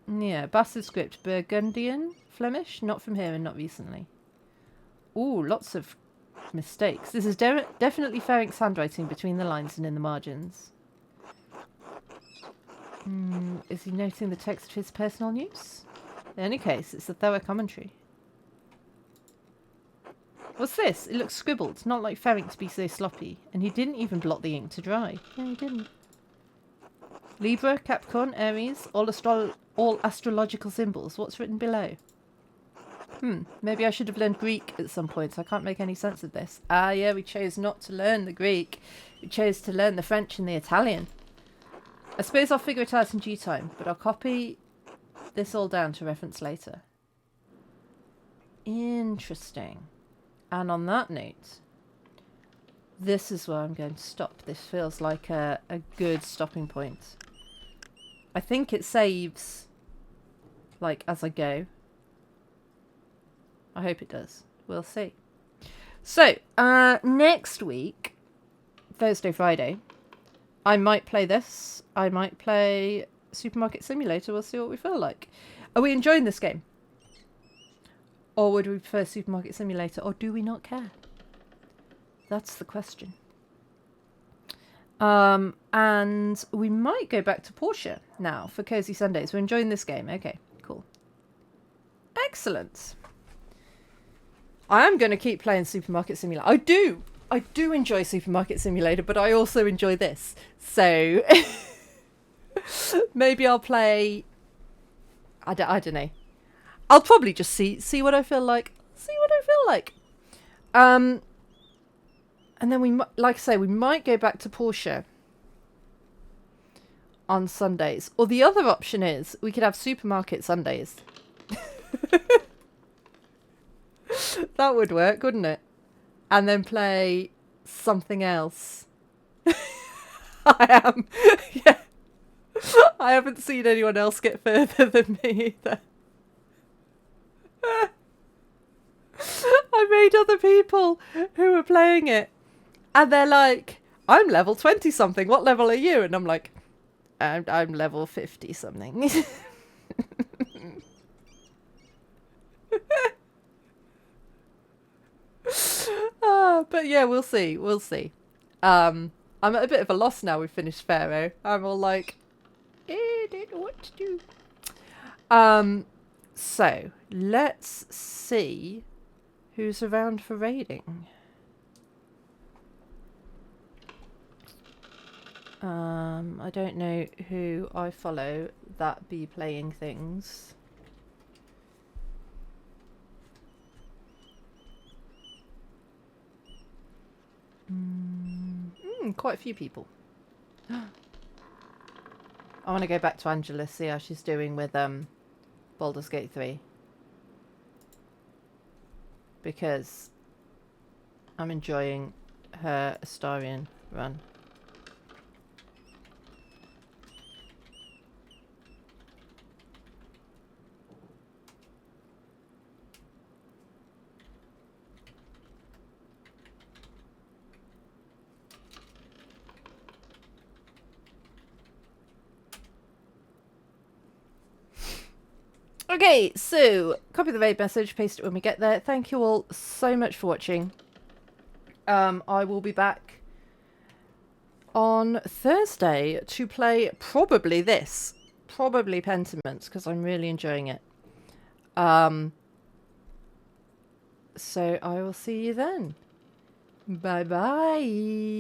Yeah, bastard script, Burgundian, Flemish, not from here and not recently. Ooh, lots of mistakes. This is definitely Ferenc's handwriting between the lines and in the margins. Is he noting the text of his personal news? In any case, it's a thorough commentary. What's this? It looks scribbled, not like Ferenc to be so sloppy. And he didn't even blot the ink to dry. Yeah, he didn't. Libra, Capricorn, Aries, all astrological symbols. What's written below? Maybe I should have learned Greek at some point. I can't make any sense of this. Ah, yeah, we chose not to learn the Greek. We chose to learn the French and the Italian. I suppose I'll figure it out in due time, but I'll copy this all down to reference later. Interesting. And on that note, this is where I'm going to stop. This feels like a good stopping point. I think it saves, like, as I go. I hope it does. We'll see. So, next week, Thursday, Friday, I might play this. I might play Supermarket Simulator. We'll see what we feel like. Are we enjoying this game? Or would we prefer Supermarket Simulator? Or do we not care? That's the question. And we might go back to Portia now for Cozy Sundays. We're enjoying this game. Okay, cool. Excellent. I am going to keep playing Supermarket Simulator. I do enjoy Supermarket Simulator, but I also enjoy this. So maybe I'll play. I don't know. I'll probably just see what I feel like. And then like I say, we might go back to Portia on Sundays. Or the other option is we could have Supermarket Sundays. That would work, wouldn't it? And then play something else. Yeah. I haven't seen anyone else get further than me either. I made other people who were playing it. And they're like, I'm level 20 something. What level are you? And I'm like, I'm level 50 something. But yeah, we'll see. I'm at a bit of a loss now we've finished Pharaoh. I'm all like, I don't know what to do. So let's see who's around for raiding. I don't know who I follow that be playing things. Quite a few people. I want to go back to Angela, see how she's doing with Baldur's Gate 3. Because I'm enjoying her Astarion run. Okay, so copy the raid message, paste it when we get there. Thank you all so much for watching. I will be back on Thursday to play probably Pentiment, because I'm really enjoying it. So I will see you then. Bye bye.